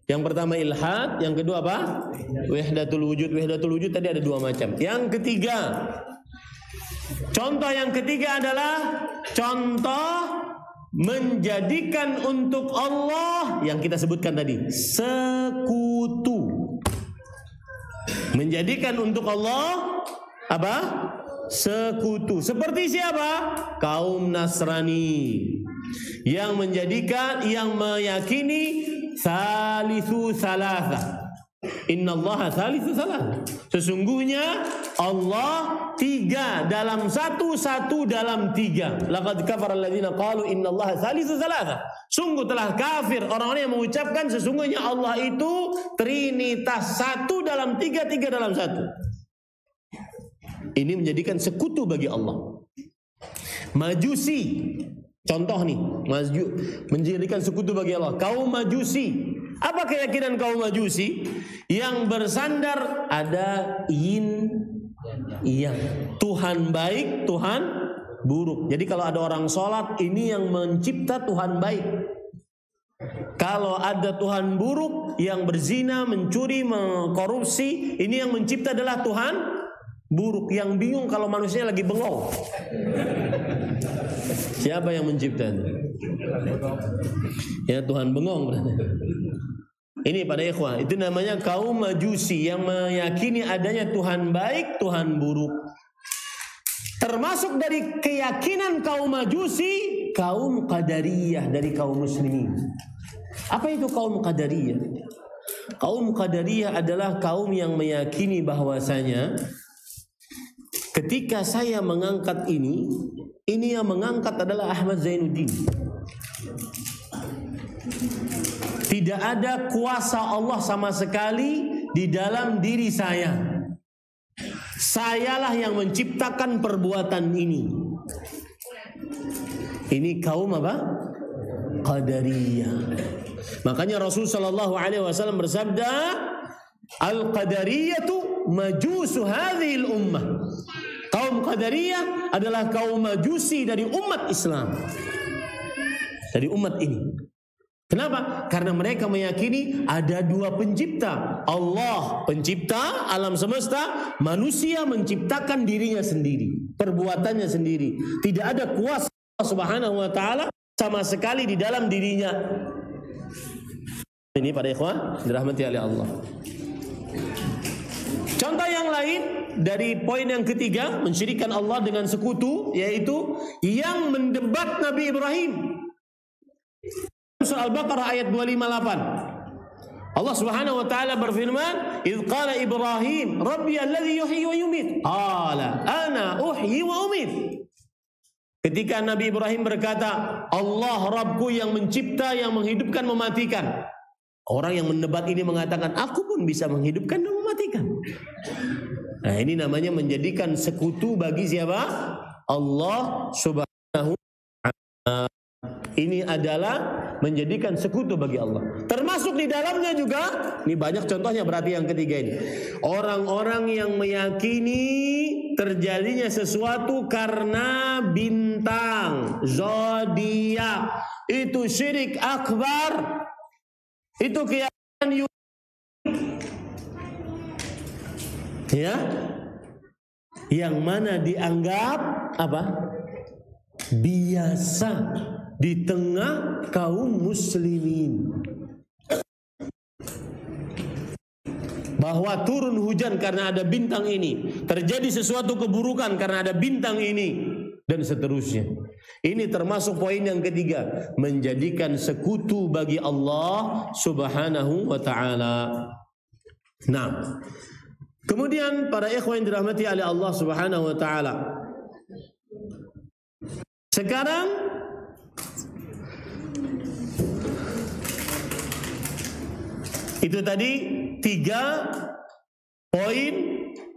[SPEAKER 1] Yang pertama ilhad, yang kedua apa? Wahdatul wujud. Wahdatul wujud tadi ada 2 macam. Yang ketiga, contoh yang ketiga adalah contoh menjadikan untuk Allah yang kita sebutkan tadi, sekutu. Menjadikan untuk Allah apa? Sekutu. Seperti siapa? Kaum Nasrani yang menjadikan, yang meyakini Salisu Salasa. Innallaha Salisu Salasa. Sesungguhnya Allah 3 dalam 1, 1 dalam 3. Laqad kafara alladziina qalu innallaha Salisu Salasa. Sungguh telah kafir orang-orang yang mengucapkan sesungguhnya Allah itu Trinitas, 1 dalam 3, 3 dalam 1. Ini menjadikan sekutu bagi Allah. Majusi, contoh nih, menjadikan sekutu bagi Allah. Kaum Majusi, apa keyakinan kaum Majusi? Yang bersandar ada yin yang, Tuhan baik, Tuhan buruk. Jadi kalau ada orang sholat, ini yang mencipta Tuhan baik. Kalau ada Tuhan buruk, yang berzina, mencuri, mengkorupsi, ini yang mencipta adalah Tuhan buruk. Yang bingung kalau manusia lagi bengong. Siapa yang menciptanya? Ya Tuhan bengong. Ini pada ikhwah, itu namanya kaum Majusi yang meyakini adanya Tuhan baik, Tuhan buruk. Termasuk dari keyakinan kaum Majusi, kaum Qadariyah dari kaum muslimin. Apa itu kaum Qadariyah? Kaum Qadariyah adalah kaum yang meyakini bahwasanya ketika saya mengangkat ini yang mengangkat adalah Ahmad Zainuddin. Tidak ada kuasa Allah sama sekali di dalam diri saya. Sayalah yang menciptakan perbuatan ini. Ini kaum apa? Qadariyah. Makanya Rasul sallallahu alaihi wasallam bersabda, Al-Qadariyatu majusu hadhil ummah. Kaum Qadariyah adalah kaum Majusi dari umat Islam. Dari umat ini. Kenapa? Karena mereka meyakini ada 2 pencipta. Allah pencipta alam semesta, manusia menciptakan dirinya sendiri, perbuatannya sendiri. Tidak ada kuasa Subhanahu wa taala sama sekali di dalam dirinya. Ini para ikhwan dirahmati oleh Allah. Contoh yang lain dari poin yang ketiga, mensyirikkan Allah dengan sekutu, yaitu yang mendebat Nabi Ibrahim. Surah Al-Baqarah ayat 258. Allah Subhanahu wa taala berfirman, "Idz qala Ibrahim, Rabbi alladhi yuhyi wa yumiit." Qala, "Ana uhyi wa umiit." Ketika Nabi Ibrahim berkata, "Allah Rabbku yang mencipta, yang menghidupkan, mematikan." Orang yang mendebat ini mengatakan, "Aku pun bisa menghidupkan dan mematikan." Nah, ini namanya menjadikan sekutu bagi siapa? Allah Subhanahu wa taala. Ini adalah menjadikan sekutu bagi Allah. Termasuk di dalamnya juga, ini banyak contohnya berarti yang ketiga ini. Orang-orang yang meyakini terjadinya sesuatu karena bintang, zodiak, itu syirik akbar. Itu keyakinan ya, yang mana dianggap apa? Biasa di tengah kaum muslimin. Bahwa turun hujan karena ada bintang ini, terjadi sesuatu keburukan karena ada bintang ini, dan seterusnya. Ini termasuk poin yang ketiga, menjadikan sekutu bagi Allah Subhanahu wa taala. Nah, kemudian para ikhwan yang dirahmati oleh Allah Subhanahu wa taala, sekarang itu tadi 3 poin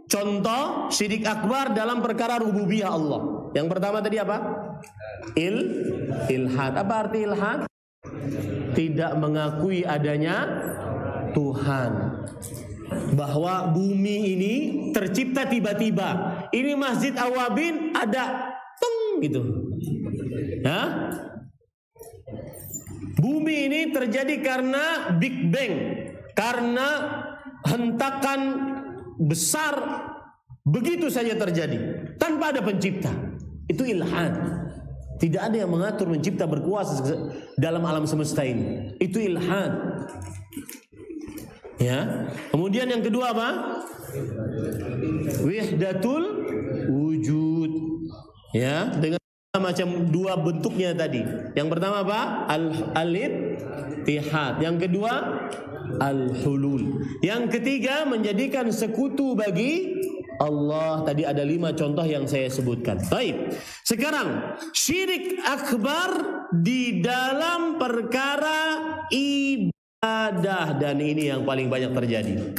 [SPEAKER 1] contoh syirik akbar dalam perkara rububiyah Allah. Yang pertama tadi apa? Ilhad. Apa arti ilhad? Tidak mengakui adanya Tuhan. Bahwa bumi ini tercipta tiba-tiba. Ini Masjid Awabin ada gitu. Ya? Bumi ini terjadi karena Big Bang, karena hentakan besar begitu saja terjadi tanpa ada pencipta. Itu ilhad. Tidak ada yang mengatur, mencipta, berkuasa dalam alam semesta ini. Itu ilhad. Ya. Kemudian yang kedua apa? Wahdatul wujud. Ya, dengan macam dua bentuknya tadi. Yang pertama apa? Al-ittihad. Yang kedua al-hulul. Yang ketiga menjadikan sekutu bagi Allah. Tadi ada 5 contoh yang saya sebutkan. Baik. Sekarang syirik akbar di dalam perkara ibadah, dan ini yang paling banyak terjadi.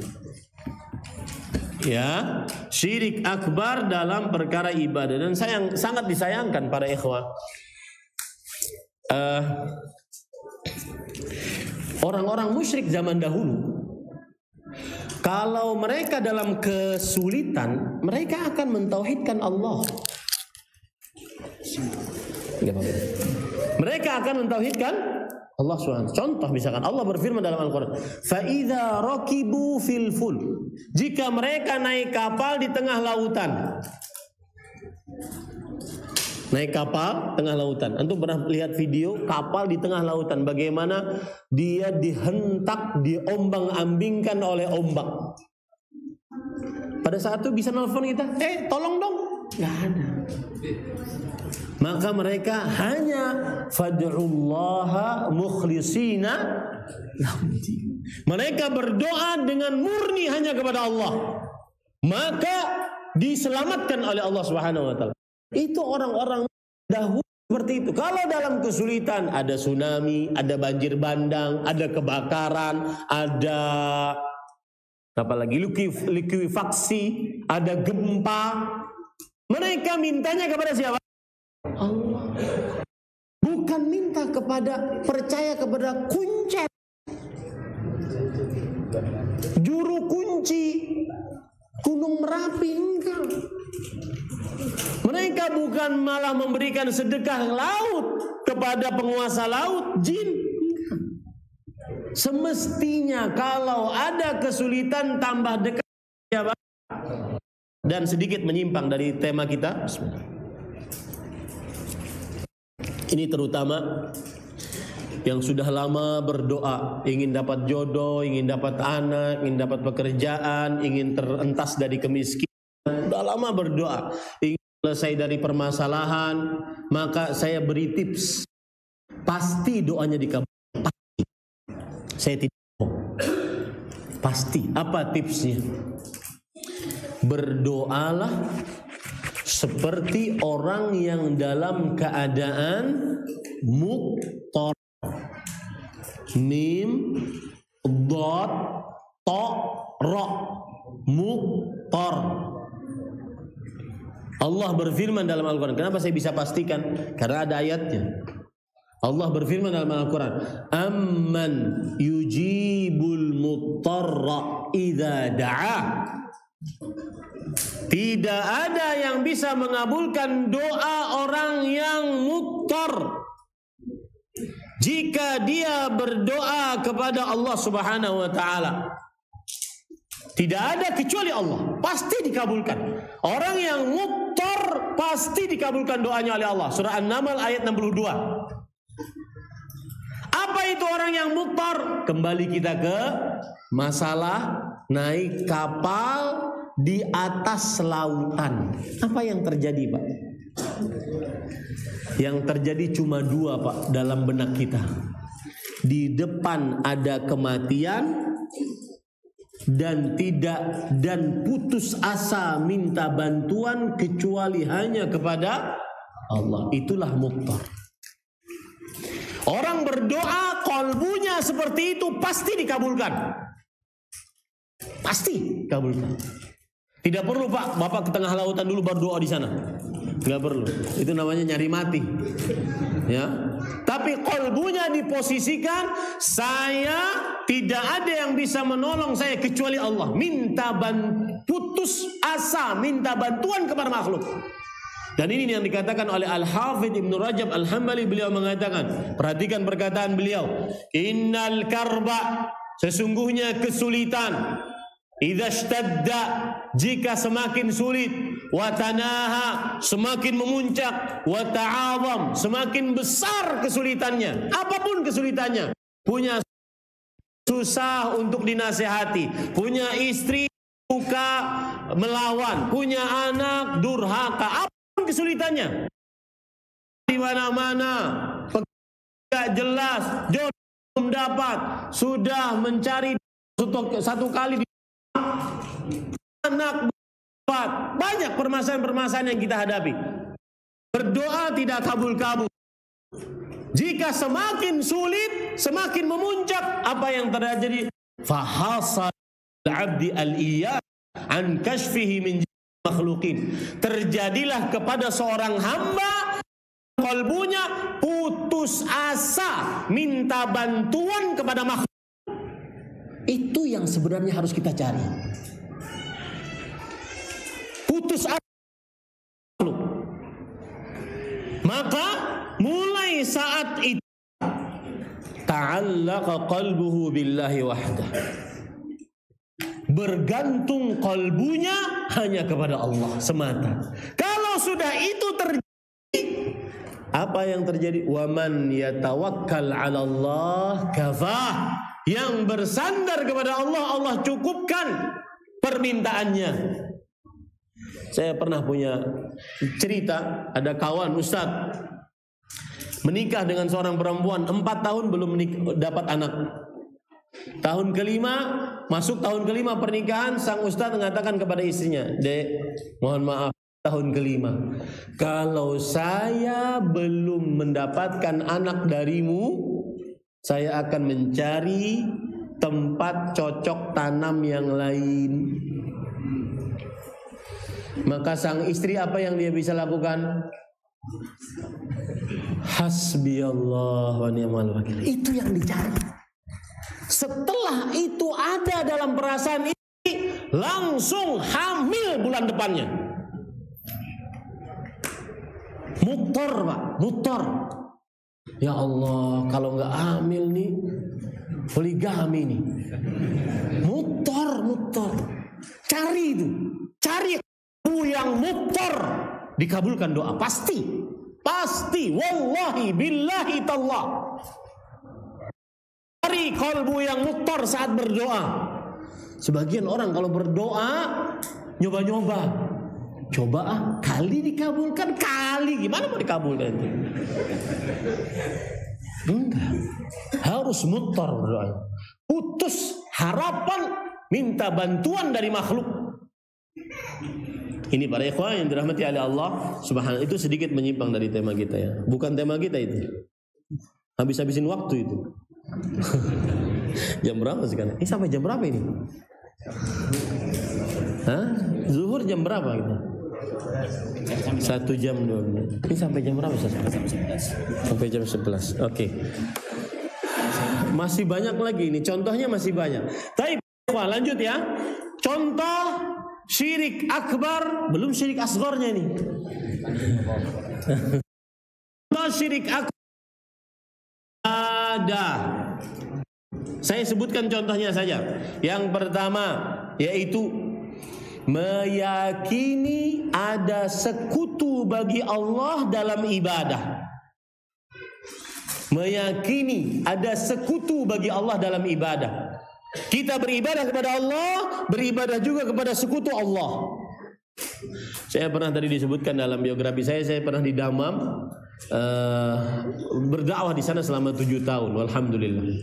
[SPEAKER 1] Ya, syirik akbar dalam perkara ibadah, dan sangat disayangkan para ikhwah. Orang-orang musyrik zaman dahulu, kalau mereka dalam kesulitan, mereka akan mentauhidkan Allah. Mereka akan mentauhidkan Allah SWT. Contoh misalkan Allah berfirman dalam Al-Quran, فَإِذَا رَكِبُوا فِي الْفُلْكِ, jika mereka naik kapal di tengah lautan. Naik kapal tengah lautan. Antum pernah lihat video kapal di tengah lautan, bagaimana dia dihentak, diombang-ambingkan oleh ombak. Pada saat itu bisa nelfon kita, tolong dong. Gak ada. Maka mereka hanya fad'ullaha mukhlisina lahudin. Mereka berdoa dengan murni hanya kepada Allah, maka diselamatkan oleh Allah Subhanahu wa taala. Itu orang-orang dahulu seperti itu. Kalau dalam kesulitan, ada tsunami, ada banjir bandang, ada kebakaran, ada apalagi likuifaksi, ada gempa, mereka mintanya kepada siapa? Allah. Bukan minta kepada, percaya kepada kuncen, juru kunci Gunung Merapi, enggak. Mereka bukan malah memberikan sedekah laut kepada penguasa laut, jin. Semestinya kalau ada kesulitan tambah dekat siapa? Dan sedikit menyimpang dari tema kita. Ini terutama yang sudah lama berdoa, ingin dapat jodoh, ingin dapat anak, ingin dapat pekerjaan, ingin terentas dari kemiskinan. Sudah lama berdoa, ingin selesai dari permasalahan, maka saya beri tips. Pasti doanya dikabulkan. Pasti. Saya tidak bohong. Pasti. Apa tipsnya? Berdoalah seperti orang yang dalam keadaan muktor. Mim, dot, to, ro. Muktor. Allah berfirman dalam Al-Quran. Kenapa saya bisa pastikan? Karena ada ayatnya. Allah berfirman dalam Al-Quran, amman yujibul muttarra idza da'a. Tidak ada yang bisa mengabulkan doa orang yang muttar jika dia berdoa kepada Allah Subhanahu wa taala. Tidak ada kecuali Allah, pasti dikabulkan. Orang yang muttar pasti dikabulkan doanya oleh Allah. Surah An-Naml ayat 62. Apa itu orang yang muttar? Kembali kita ke masalah naik kapal di atas lautan. Apa yang terjadi, Pak? Yang terjadi cuma 2, Pak, dalam benak kita. Di depan ada kematian dan putus asa minta bantuan kecuali hanya kepada Allah. Itulah muktar. Orang berdoa kolbunya seperti itu pasti dikabulkan. Pasti dikabulkan. Tidak perlu, Pak, Bapak ke tengah lautan dulu berdoa di sana. Enggak perlu. Itu namanya nyari mati. Ya. Tapi qalbunya diposisikan, saya tidak ada yang bisa menolong saya kecuali Allah. Putus asa, minta bantuan kepada makhluk. Dan ini yang dikatakan oleh Al-Hafidh Ibnu Rajab Al-Hambali. Beliau mengatakan, perhatikan perkataan beliau, innal karba, sesungguhnya kesulitan, idza ishtadda, jika semakin sulit, wa tanaha, semakin memuncak, wa ta'azam, semakin besar kesulitannya, apapun kesulitannya, punya susah untuk dinasehati, punya istri suka melawan, punya anak durhaka, apapun kesulitannya, di mana-mana tidak jelas, jodoh belum dapat, sudah mencari satu kali di anak dapat, banyak permasalahan-permasalahan yang kita hadapi. Berdoa tidak kabul-kabul. Jika semakin sulit, semakin memuncak, apa yang terjadi? Fahasal al-abdi al-iyah an kashfihi min makhlukin. Terjadilah kepada seorang hamba kalbunya putus asa, minta bantuan kepada makhluk. Itu yang sebenarnya harus kita cari. Putus asa. Maka mulai saat itu ta'allaqa qalbuhu billahi wahdah. Bergantung kalbunya hanya kepada Allah semata. Kalau sudah itu terjadi, apa yang terjadi? Wa man yatawakkal 'ala Allah kafah. Yang bersandar kepada Allah, Allah cukupkan permintaannya. Saya pernah punya cerita, ada kawan Ustadz menikah dengan seorang perempuan 4 tahun belum dapat anak. Tahun kelima, masuk tahun kelima pernikahan, sang Ustadz mengatakan kepada istrinya, Dek, mohon maaf, tahun kelima, kalau saya belum mendapatkan anak darimu, saya akan mencari tempat cocok tanam yang lain. Maka sang istri apa yang dia bisa lakukan? Hasbiyallah wa ni'mal wakil. Itu yang dicari. Setelah itu ada dalam perasaan ini, langsung hamil bulan depannya. Mutor Pak, mutor. Ya Allah, kalau nggak hamil nih, poligami nih. Mutor. Cari itu, cari yang mutor, dikabulkan doa pasti, wallahi billahi tallah. Cari kalbu yang mutor saat berdoa. Sebagian orang kalau berdoa nyoba-nyoba, coba kali dikabulkan, kali gimana mau dikabulkan itu? Enggak, harus mutor berdoa. Putus harapan, minta bantuan dari makhluk. Ini para ikhwan yang dirahmati oleh Allah Subhanahu, itu sedikit menyimpang dari tema kita ya. Bukan tema kita itu. Habis-habisin waktu itu. Jam berapa sekarang? Ini sampai jam berapa ini? Hah? Zuhur jam berapa kita? 1 jam 2 menit. Ini sampai jam berapa? Sampai jam 11. Oke. Masih banyak lagi ini. Contohnya masih banyak. Tapi lanjut ya. Contoh syirik akbar, belum syirik asgharnya ini. Contoh syirik akbar ada. Saya sebutkan contohnya saja. Yang pertama yaitu meyakini ada sekutu bagi Allah dalam ibadah. Meyakini ada sekutu bagi Allah dalam ibadah. Kita beribadah kepada Allah, beribadah juga kepada sekutu Allah. Saya pernah tadi disebutkan dalam biografi saya pernah di Damam, berdakwah di sana selama 7 tahun, alhamdulillah.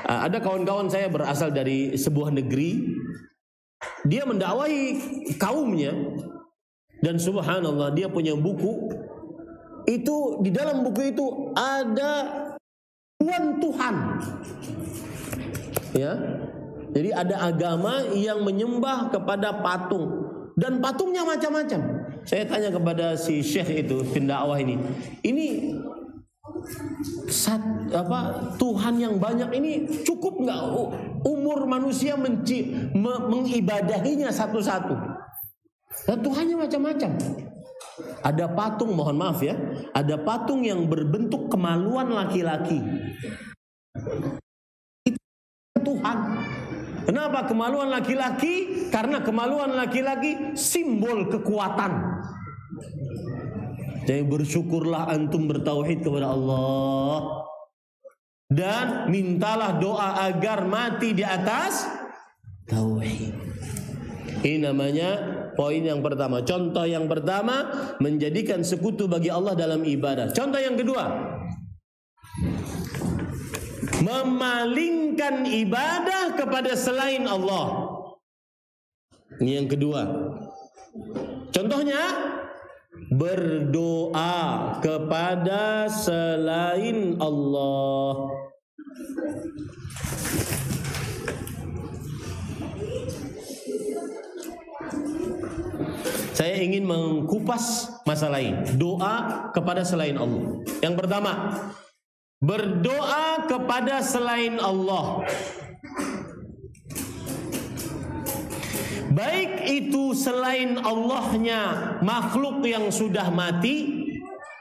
[SPEAKER 1] Ada kawan-kawan saya berasal dari sebuah negeri, dia mendakwahi kaumnya, dan subhanallah dia punya buku. Itu di dalam buku itu ada Tuhan. Ya, jadi ada agama yang menyembah kepada patung, dan patungnya macam-macam. Saya tanya kepada si syekh itu pendakwah ini Tuhan yang banyak ini cukup nggak umur manusia mengibadahinya satu-satu? Dan Tuhannya macam-macam. Ada patung, mohon maaf ya, ada patung yang berbentuk kemaluan laki-laki. Itu Tuhan. Kenapa kemaluan laki-laki? Karena kemaluan laki-laki simbol kekuatan. Jadi bersyukurlah antum bertauhid kepada Allah, dan mintalah doa agar mati di atas tauhid. Ini namanya poin yang pertama. Contoh yang pertama, menjadikan sekutu bagi Allah dalam ibadah. Contoh yang kedua, memalingkan ibadah kepada selain Allah. Ini yang kedua. Contohnya, berdoa kepada selain Allah. Saya ingin mengkupas masalah ini. Doa kepada selain Allah. Yang pertama, berdoa kepada selain Allah. Baik itu selain Allahnya makhluk yang sudah mati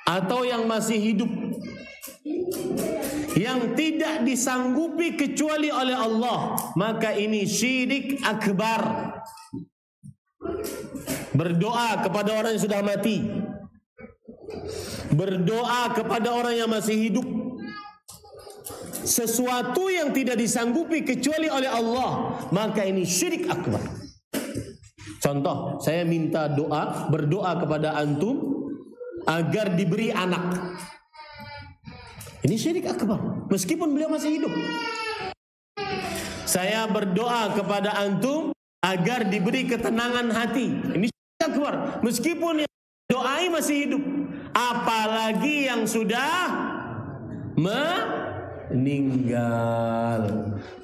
[SPEAKER 1] atau yang masih hidup, yang tidak disanggupi kecuali oleh Allah, maka ini syirik akbar. Berdoa kepada orang yang sudah mati, berdoa kepada orang yang masih hidup, sesuatu yang tidak disanggupi kecuali oleh Allah, maka ini syirik akbar. Contoh, saya minta doa, berdoa kepada antum agar diberi anak. Ini syirik akbar, meskipun beliau masih hidup. Saya berdoa kepada antum agar diberi ketenangan hati. Ini syirik akbar, meskipun yang doai masih hidup. Apalagi yang sudah meninggal.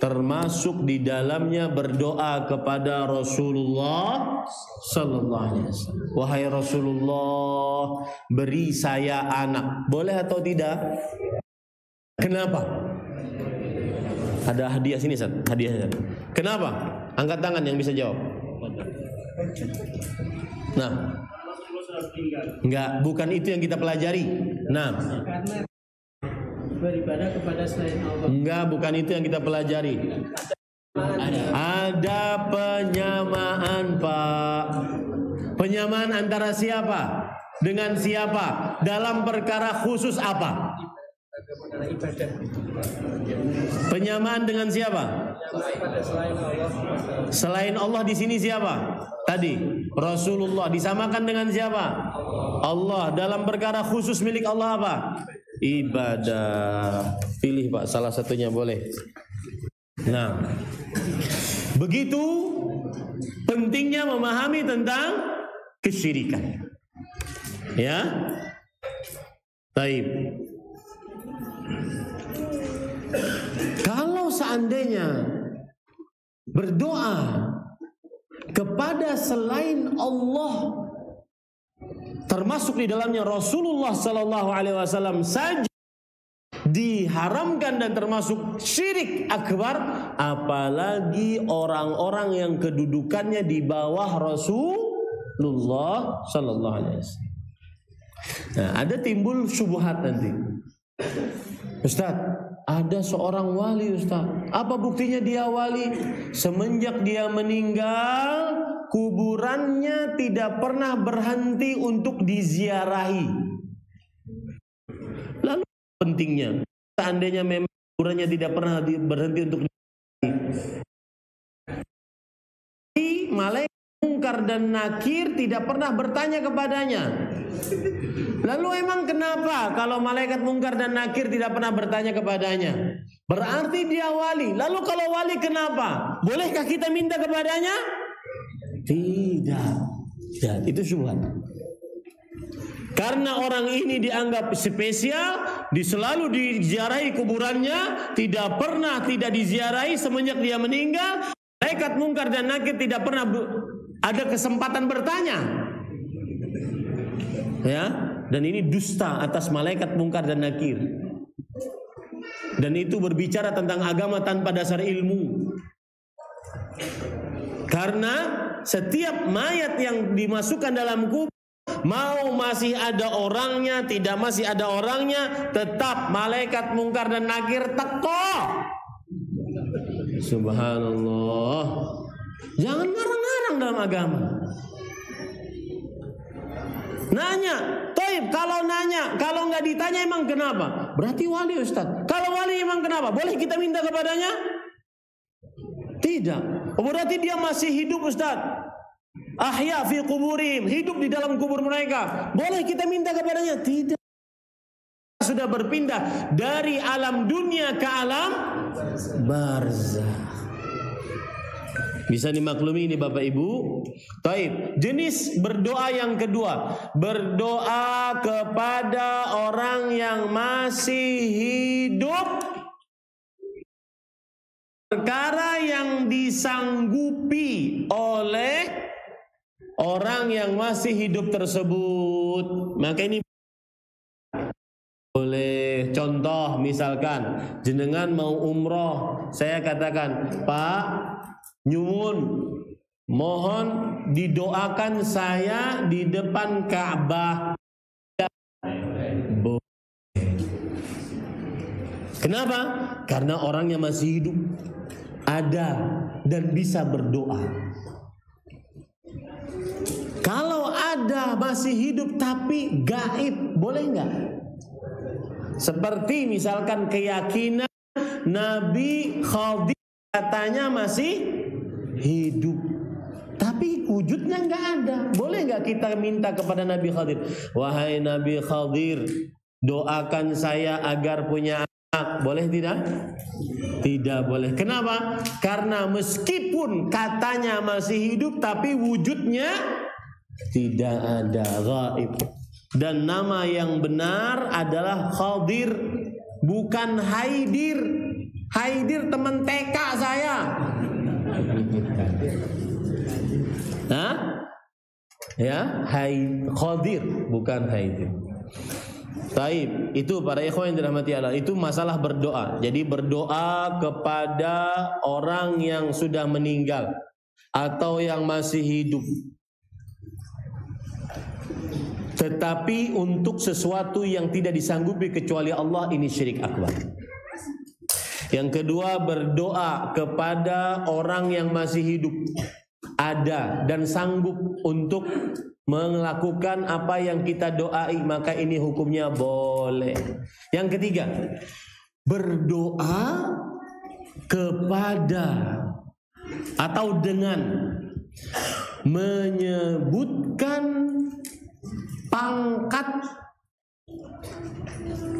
[SPEAKER 1] Termasuk di dalamnya berdoa kepada Rasulullah sallallahu alaihi wasallam. Wahai Rasulullah, beri saya anak. Boleh atau tidak? Kenapa? Ada hadiah sini, Ustaz. Hadiahnya. Kenapa? Angkat tangan yang bisa jawab. Nah, enggak, bukan itu yang kita pelajari. Nah,
[SPEAKER 2] beribadah kepada selain Allah.
[SPEAKER 1] Enggak, bukan itu yang kita pelajari. Ada penyamaan, Pak. Penyamaan antara siapa dengan siapa dalam perkara khusus apa? Penyamaan dengan siapa? Selain Allah di sini siapa? Tadi Rasulullah. Disamakan dengan siapa? Allah. Dalam perkara khusus milik Allah apa? Ibadah. Pilih Pak, salah satunya boleh. Nah, begitu pentingnya memahami tentang kesyirikan. Ya, baik. Kalau seandainya berdoa kepada selain Allah, termasuk di dalamnya Rasulullah sallallahu alaihi wasallam saja diharamkan dan termasuk syirik akbar, apalagi orang-orang yang kedudukannya di bawah Rasulullah sallallahu alaihi wasallam. Nah, ada timbul syubhat nanti. Ustaz, ada seorang wali, Ustaz. Apa buktinya dia wali? Semenjak dia meninggal, kuburannya tidak pernah berhenti untuk diziarahi. Lalu pentingnya, seandainya memang kuburannya tidak pernah berhenti untuk diziarahi, malaikat Munkar dan Nakir tidak pernah bertanya kepadanya. Lalu emang kenapa kalau malaikat Munkar dan Nakir tidak pernah bertanya kepadanya? Berarti dia wali. Lalu kalau wali kenapa? Bolehkah kita minta kepadanya? Tidak. Ya, itu syubhat. Karena orang ini dianggap spesial, selalu diziarahi kuburannya, tidak pernah tidak diziarahi semenjak dia meninggal. Malaikat Munkar dan Nakir tidak pernah ada kesempatan bertanya. Ya, Dan ini dusta atas malaikat mungkar dan nakir. Dan itu berbicara tentang agama tanpa dasar ilmu. Karena setiap mayat yang dimasukkan dalam kubur, mau masih ada orangnya, tidak masih ada orangnya, tetap malaikat mungkar dan nakir teko. Subhanallah. Jangan ngarang-ngarang dalam agama. Nanya, toib, kalau nanya, kalau nggak ditanya emang kenapa? Berarti wali, Ustaz. Kalau wali emang kenapa? Boleh kita minta kepadanya? Tidak. Berarti dia masih hidup, Ustaz. Ahya fi kuburim, hidup di dalam kubur mereka. Boleh kita minta kepadanya? Tidak. Sudah berpindah dari alam dunia ke alam barzakh. Bisa dimaklumi ini Bapak Ibu. Taib. Jenis berdoa yang kedua, berdoa kepada orang yang masih hidup, perkara yang disanggupi oleh orang yang masih hidup tersebut. Maka ini boleh. Contoh misalkan jenengan mau umroh, saya katakan, Pak nyuwun, mohon didoakan saya di depan Ka'bah. Kenapa? Karena orangnya masih hidup, ada dan bisa berdoa. Kalau ada masih hidup tapi gaib, boleh nggak? Seperti misalkan keyakinan Nabi Khadir katanya masih hidup, tapi wujudnya nggak ada. Boleh nggak kita minta kepada Nabi Khadir, wahai Nabi Khadir, doakan saya agar punya anak? Boleh tidak? Tidak boleh. Kenapa? Karena meskipun katanya masih hidup, tapi wujudnya tidak ada, gaib. Dan nama yang benar adalah Khadir, bukan Haidir. Haidir teman TK saya. Hah? Ya, Khadir, bukan Haidir. Taib, itu para ikhwan yang dirahmati Allah, itu masalah berdoa. Jadi berdoa kepada orang yang sudah meninggal atau yang masih hidup, tetapi untuk sesuatu yang tidak disanggupi kecuali Allah, ini syirik akbar. Yang kedua, berdoa kepada orang yang masih hidup, ada dan sanggup untuk melakukan apa yang kita doai, maka ini hukumnya boleh. Yang ketiga, berdoa kepada atau dengan menyebutkan pangkat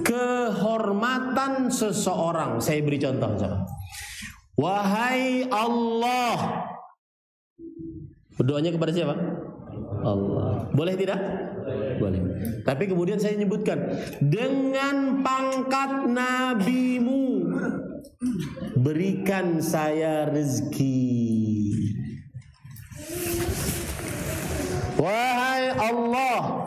[SPEAKER 1] kehormatan seseorang. Saya beri contoh. Wahai Allah. Berdoanya kepada siapa? Allah. Boleh tidak? Boleh. Tapi kemudian saya nyebutkan dengan pangkat nabimu, berikan saya rezeki. Wahai Allah,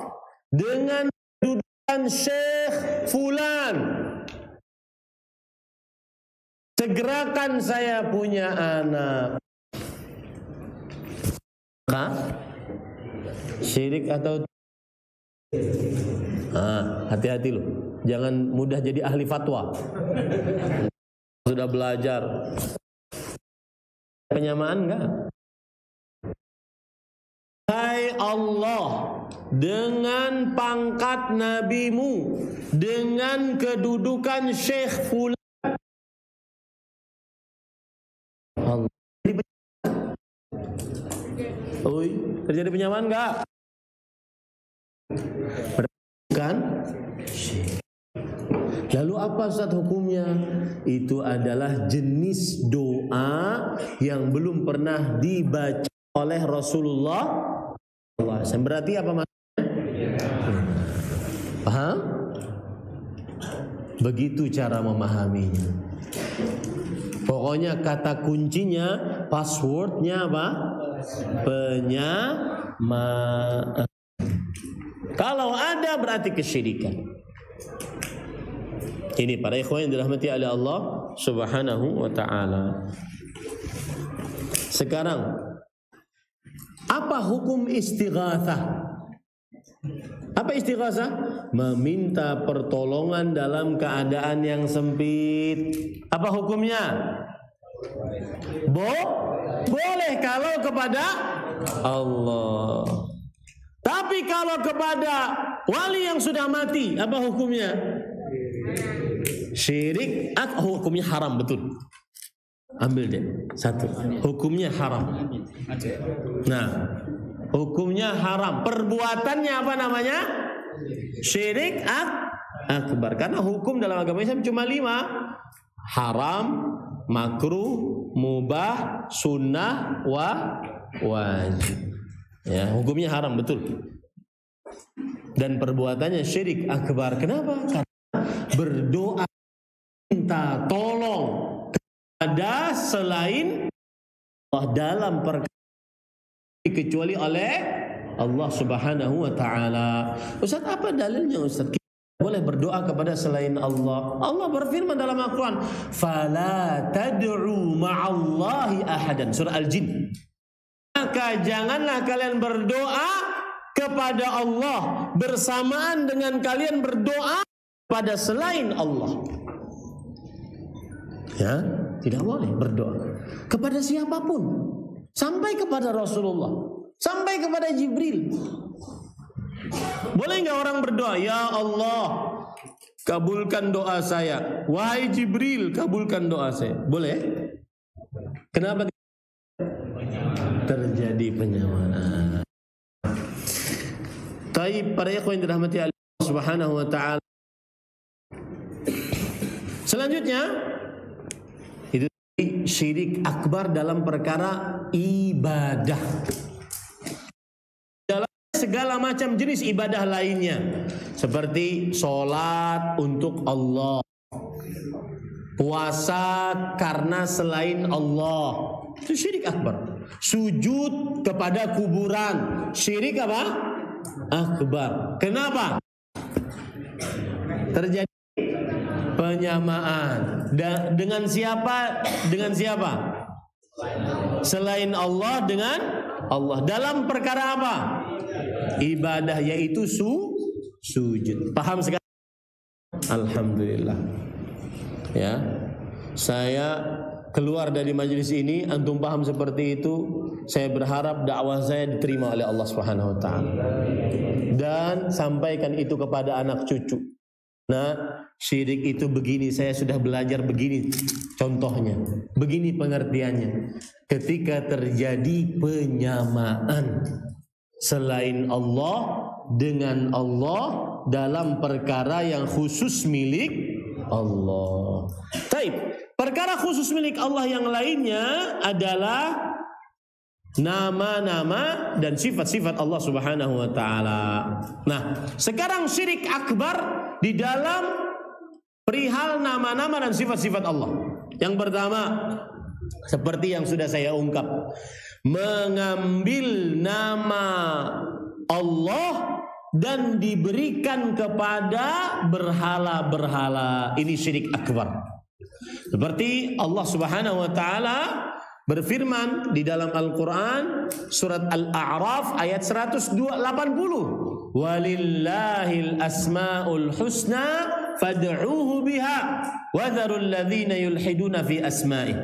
[SPEAKER 1] dengan kedudukan Syekh Fulan, segerakan saya punya anak. Syirik atau hati-hati loh, jangan mudah jadi ahli fatwa. Sudah belajar penyamaan enggak? Hai Allah, dengan pangkat nabimu, dengan kedudukan Syekh Fulan, Allah. Oi, terjadi penyamaan enggak? Bukan? Lalu apa Ustaz hukumnya? Itu adalah jenis doa yang belum pernah dibaca oleh Rasulullah. Berarti apa maksudnya? Paham? Begitu cara memahaminya. Pokoknya kata kuncinya, passwordnya apa? Penyamaan. Kalau ada berarti kesyirikan. Ini para ikhwan yang dirahmati oleh Allah Subhanahu wa taala. Sekarang, apa hukum istighatsah? Apa istighatsah? Meminta pertolongan dalam keadaan yang sempit. Apa hukumnya? Boleh kalau kepada Allah. Tapi kalau kepada wali yang sudah mati, apa hukumnya? Syirik. Hukumnya haram, betul. Ambil deh satu. Hukumnya haram. Nah, hukumnya haram. Perbuatannya apa namanya? Syirik akbar. Karena hukum dalam agama Islam cuma 5. Haram, makruh, mubah, sunnah, wajib. Ya, hukumnya haram, betul. Dan perbuatannya syirik akbar. Kenapa? Karena berdoa minta tolong kepada selain Allah dalam perkara kecuali oleh Allah Subhanahu wa taala. Ustaz, apa dalilnya Ustaz? Kita boleh berdoa kepada selain Allah. Allah berfirman dalam Al-Qur'an, "Fala tad'u ma'allahi ahadan." Surah Al-Jin. Maka janganlah kalian berdoa kepada Allah bersamaan dengan kalian berdoa pada selain Allah. Ya, tidak boleh berdoa kepada siapapun. Sampai kepada Rasulullah, sampai kepada Jibril. Boleh nggak orang berdoa, ya Allah, kabulkan doa saya. Wahai Jibril, kabulkan doa saya. Boleh? Kenapa terjadi penyamaan? Taib, para ikhwan yang dirahmati Allah Subhanahu wa taala. Selanjutnya, itu syirik akbar dalam perkara ibadah. Dalam segala macam jenis ibadah lainnya, seperti sholat untuk Allah, puasa karena selain Allah, itu syirik akbar. Sujud kepada kuburan, syirik apa? Akbar. Kenapa? Terjadi penyamaan. Dengan siapa? Dengan siapa? Selain Allah dengan Allah. Dalam perkara apa? Ibadah, yaitu sujud. Paham sekarang? Alhamdulillah. Ya, saya keluar dari majelis ini, antum paham seperti itu. Saya berharap dakwah saya diterima oleh Allah Subhanahu wa taala. Dan sampaikan itu kepada anak cucu. Nah, syirik itu begini, saya sudah belajar begini contohnya, begini pengertiannya. Ketika terjadi penyamaan selain Allah dengan Allah dalam perkara yang khusus milik Allah. Taib. Perkara khusus milik Allah yang lainnya adalah nama-nama dan sifat-sifat Allah Subhanahu wa taala. Nah, sekarang syirik akbar di dalam perihal nama-nama dan sifat-sifat Allah. Yang pertama, seperti yang sudah saya ungkap, mengambil nama Allah dan diberikan kepada berhala-berhala. Ini syirik akbar. Seperti Allah Subhanahu wa taala berfirman di dalam Al-Quran surat Al-A'raf ayat 180, walillahil asma'ul husna fad'uhu biha wadharul ladzina yulhiduna fi asma'i.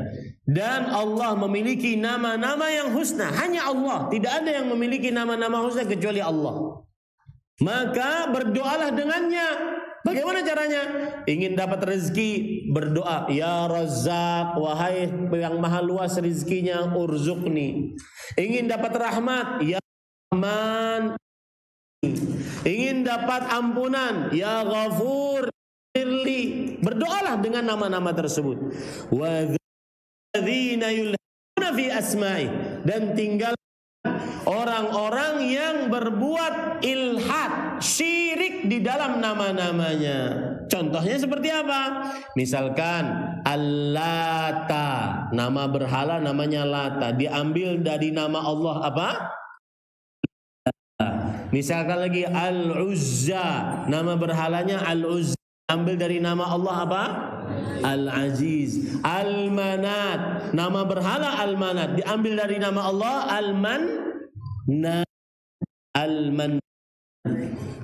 [SPEAKER 1] Dan Allah memiliki nama-nama yang husna, hanya Allah, tidak ada yang memiliki nama-nama husna kecuali Allah. Maka berdoalah dengannya. Bagaimana caranya? Ingin dapat rezeki, berdoa, ya Razzaq, wahai yang maha luas rezekinya, urzukni. Ingin dapat rahmat, ya Rahman. Ingin dapat ampunan, ya Ghafur, firli. Berdoalah dengan nama-nama tersebut. Wadzina yulhiduna fi asma'i. Dan tinggal orang-orang yang berbuat ilhad, syirik di dalam nama-namanya. Contohnya seperti apa? Misalkan Al-Lata, nama berhala namanya Lata, diambil dari nama Allah apa? Misalkan lagi Al-Uzza, nama berhalanya Al-Uzza, ambil dari nama Allah apa? Al-Aziz. Al-Manat, nama berhala Al-Manat, diambil dari nama Allah Al-Mannan. Al-Mannan.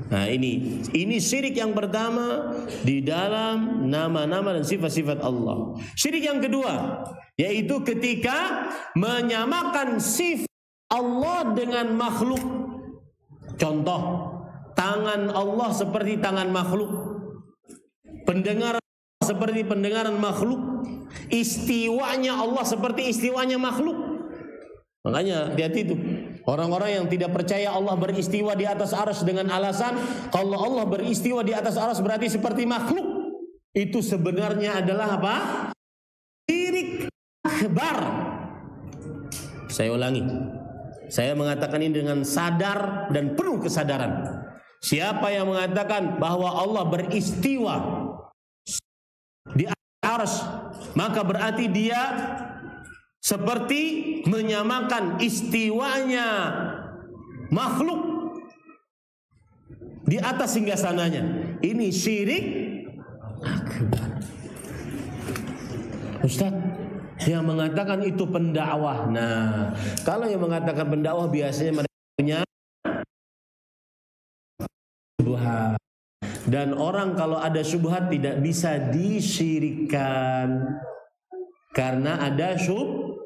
[SPEAKER 1] Nah, ini syirik yang pertama di dalam nama-nama dan sifat-sifat Allah. Syirik yang kedua yaitu ketika menyamakan sifat Allah dengan makhluk. Contoh, tangan Allah seperti tangan makhluk, pendengaran seperti pendengaran makhluk, istiwanya Allah seperti istiwanya makhluk. Makanya hati-hati itu orang-orang yang tidak percaya Allah beristiwa di atas arsy dengan alasan kalau Allah beristiwa di atas arsy berarti seperti makhluk. Itu sebenarnya adalah apa? Syirik akbar. Saya ulangi. Saya mengatakan ini dengan sadar dan penuh kesadaran. Siapa yang mengatakan bahwa Allah beristiwa di atas arsy, maka berarti dia seperti menyamakan istiwanya makhluk di atas singgasananya. Ini syirik akbar. Ustaz, yang mengatakan itu pendakwah. Nah, kalau yang mengatakan pendakwah biasanya mereka punya syubhat. Dan orang kalau ada syubhat tidak bisa disyirikkan karena ada syubhat.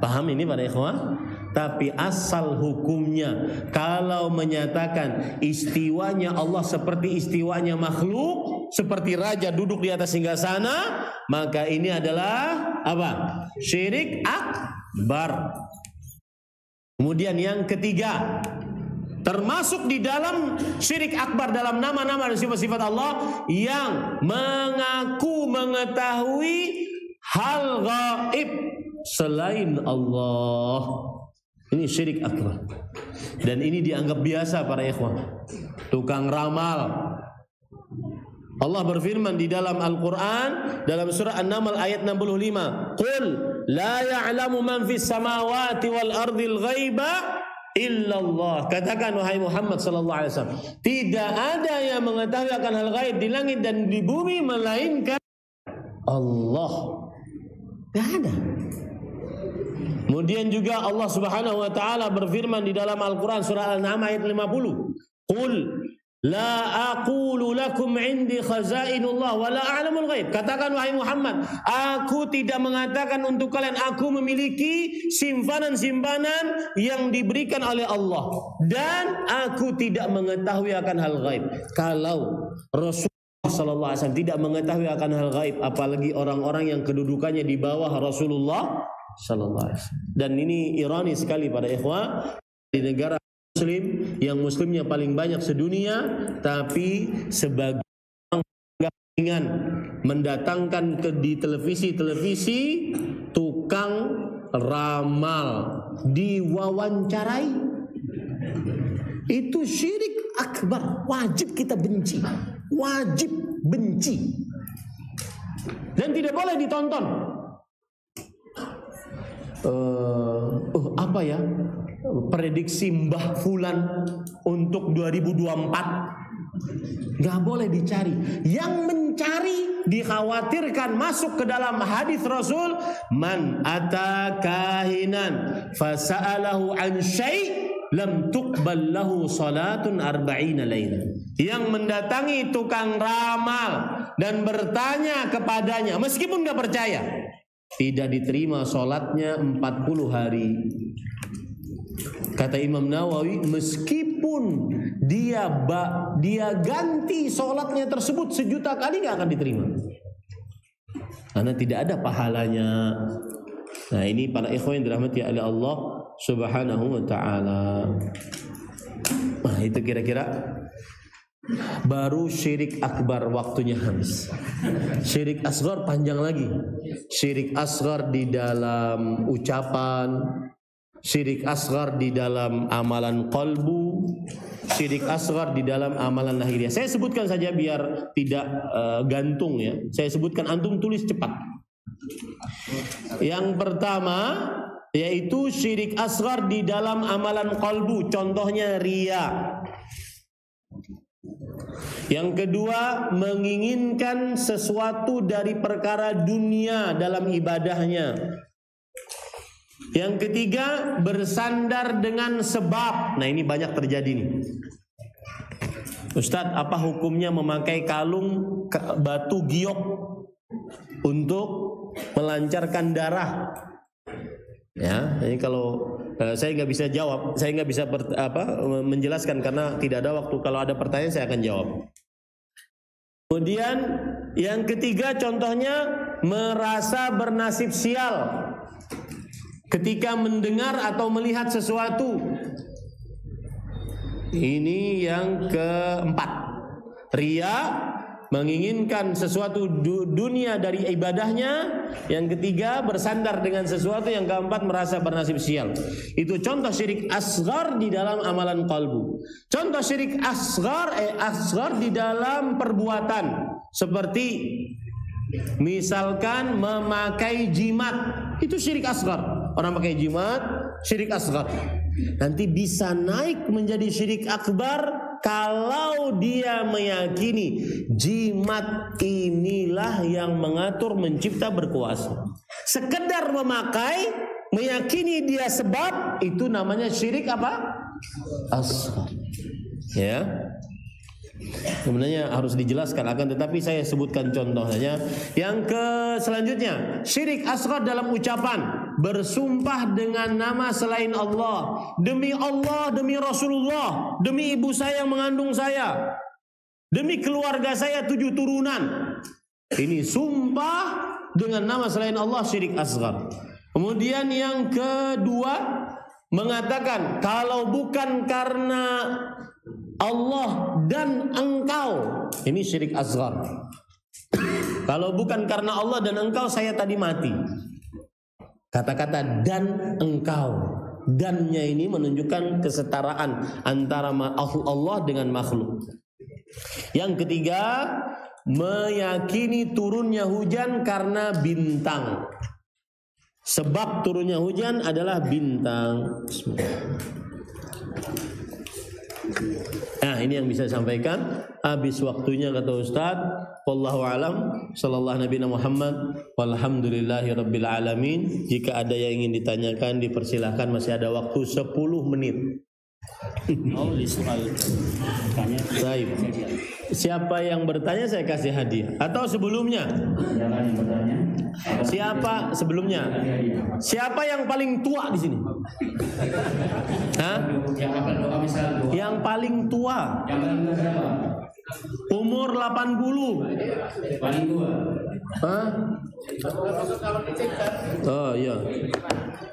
[SPEAKER 1] Paham ini para ikhwan? Tapi asal hukumnya kalau menyatakan istiwanya Allah seperti istiwanya makhluk, seperti raja duduk di atas singgasana, maka ini adalah apa? Syirik akbar. Kemudian yang ketiga, termasuk di dalam syirik akbar dalam nama-nama dan sifat-sifat Allah yang mengaku mengetahui hal gaib selain Allah. Ini syirik akbar. Dan ini dianggap biasa para ikhwan. Tukang ramal. Allah berfirman di dalam Al-Quran dalam surah An-Naml ayat 65, Qul la ya'lamu man fis samawati wal ardil ghaiba illallah. Katakan wahai Muhammad sallallahu alaihi wasallam, tidak ada yang mengetahui akan hal gaib di langit dan di bumi melainkan Allah. Tidak ada. Kemudian juga Allah Subhanahu wa taala berfirman di dalam Al-Qur'an surah Al-An'am ayat 50. Qul la aqulu lakum indi khazainullah wa la a'lamul ghaib. Katakan wahai Muhammad, aku tidak mengatakan untuk kalian aku memiliki simpanan-simpanan yang diberikan oleh Allah dan aku tidak mengetahui akan hal gaib. Kalau Rasul sallallahu alaihi wasallam tidak mengetahui akan hal gaib, apalagi orang-orang yang kedudukannya di bawah Rasulullah sallallahu alaihi wasallam. Dan ini ironi sekali pada ikhwah, di negara muslim yang muslimnya paling banyak sedunia, tapi sebagai orang mendatangkan di televisi tukang ramal diwawancarai. Itu syirik akbar, wajib kita benci. Wajib benci. Dan tidak boleh ditonton. Apa ya? Prediksi Mbah Fulan untuk 2024 nggak boleh dicari. Yang mencari dikhawatirkan masuk ke dalam hadis Rasul, man ata kahinan fasa'alahu an syai' lam tuqbal lahu salatun arba'ina laila. Yang mendatangi tukang ramal dan bertanya kepadanya meskipun nggak percaya, tidak diterima salatnya 40 hari. Kata Imam Nawawi, meskipun dia ganti sholatnya tersebut 1.000.000 kali gak akan diterima, karena tidak ada pahalanya. Nah, ini para ikhwan yang dirahmati oleh Allah Subhanahu wa ta'ala. Nah, itu kira-kira baru syirik akbar, waktunya habis. Syirik asghar panjang lagi. Syirik asghar di dalam ucapan, syirik asghar di dalam amalan qalbu, syirik asghar di dalam amalan lahiriah. Saya sebutkan saja biar tidak gantung ya. Saya sebutkan, antum tulis cepat. Yang pertama, yaitu syirik asghar di dalam amalan qalbu, contohnya riya. Yang kedua, menginginkan sesuatu dari perkara dunia dalam ibadahnya. Yang ketiga, bersandar dengan sebab. Nah, ini banyak terjadi nih. Ustadz, apa hukumnya memakai kalung batu giok untuk melancarkan darah? Ya, ini kalau saya nggak bisa jawab, saya nggak bisa menjelaskan karena tidak ada waktu. Kalau ada pertanyaan saya akan jawab. Kemudian yang ketiga, contohnya merasa bernasib sial ketika mendengar atau melihat sesuatu. Ini yang keempat, riya, menginginkan sesuatu dunia dari ibadahnya. Yang ketiga, bersandar dengan sesuatu. Yang keempat, merasa bernasib sial. Itu contoh syirik asghar di dalam amalan qalbu. Contoh syirik asghar di dalam perbuatan, seperti misalkan memakai jimat, itu syirik asghar. Orang pakai jimat, syirik asghar. Nanti bisa naik menjadi syirik akbar kalau dia meyakini jimat inilah yang mengatur, mencipta, berkuasa. Sekedar memakai, meyakini dia sebab, itu namanya syirik apa? Asghar. Ya. Sebenarnya harus dijelaskan, akan tetapi saya sebutkan contohnya. Yang selanjutnya, syirik asghar dalam ucapan, bersumpah dengan nama selain Allah, demi Allah, demi Rasulullah, demi ibu saya yang mengandung saya, demi keluarga saya 7 turunan. Ini sumpah dengan nama selain Allah, syirik asghar. Kemudian yang kedua, mengatakan kalau bukan karena Allah dan engkau, ini syirik asghar. Kalau bukan karena Allah dan engkau, saya tadi mati. Kata-kata dan engkau, dannya ini menunjukkan kesetaraan antara Allah dengan makhluk. Yang ketiga, meyakini turunnya hujan karena bintang. Sebab turunnya hujan adalah bintang. Nah, ini yang bisa saya sampaikan. Habis waktunya kata Ustaz. Wallahu alam. Sallallahu Nabi Muhammad. Walhamdulillahi rabbil alamin. Jika ada yang ingin ditanyakan, dipersilahkan. Masih ada waktu 10 menit. Baik. Siapa yang bertanya saya kasih hadiah. Atau sebelumnya? Siapa sebelumnya? Siapa yang paling tua di sini? Hah? Yang paling tua. Umur 80. Paling tua. Hah? Oh iya.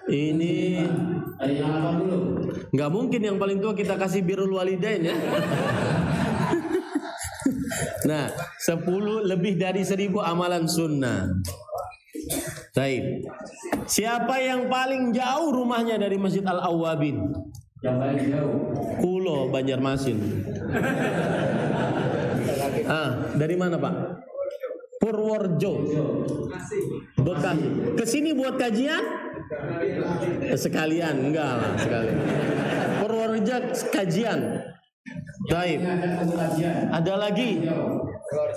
[SPEAKER 1] Ini nggak mungkin yang paling tua kita kasih birrul walidain ya. Nah, 10 lebih dari 1000 amalan sunnah. Baik. Siapa yang paling jauh rumahnya dari Masjid Al-Awwabin? Yang paling jauh. Kulo, Banjarmasin. Dari mana Pak? Purworejo. Bekasi. Kesini buat kajian? Sekalian, enggak lah, sekalian. Purworejo kajian. Baik. Ada lagi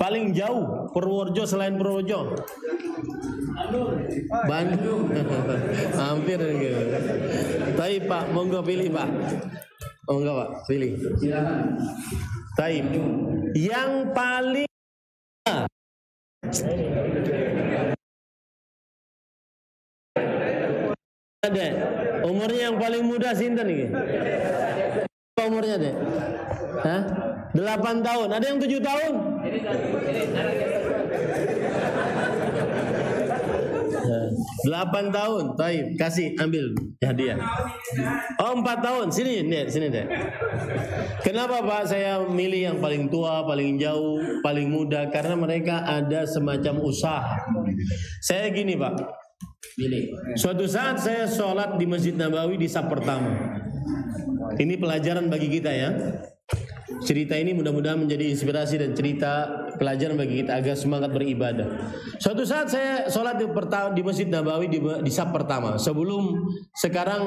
[SPEAKER 1] paling jauh Purworejo selain Purworejo? Bandung. Hampir gitu. Baik Pak, monggo pilih Pak. Monggo Pak, pilih. Baik. Yang paling ada umurnya yang paling muda sinten iki? Umurnya deh. Hah? 8 tahun. Ada yang 7 tahun? 8 tahun. Baik, kasih, ambil hadiah. Oh, 4 tahun. Sini deh. Kenapa Pak saya milih yang paling tua, paling jauh, paling muda? Karena mereka ada semacam usaha. Saya gini Pak. Suatu saat saya sholat di Masjid Nabawi di saf pertama. Ini pelajaran bagi kita ya. Cerita ini mudah-mudahan menjadi inspirasi dan cerita pelajaran bagi kita agar semangat beribadah. Suatu saat saya sholat di Masjid Nabawi di saf pertama. Sebelum sekarang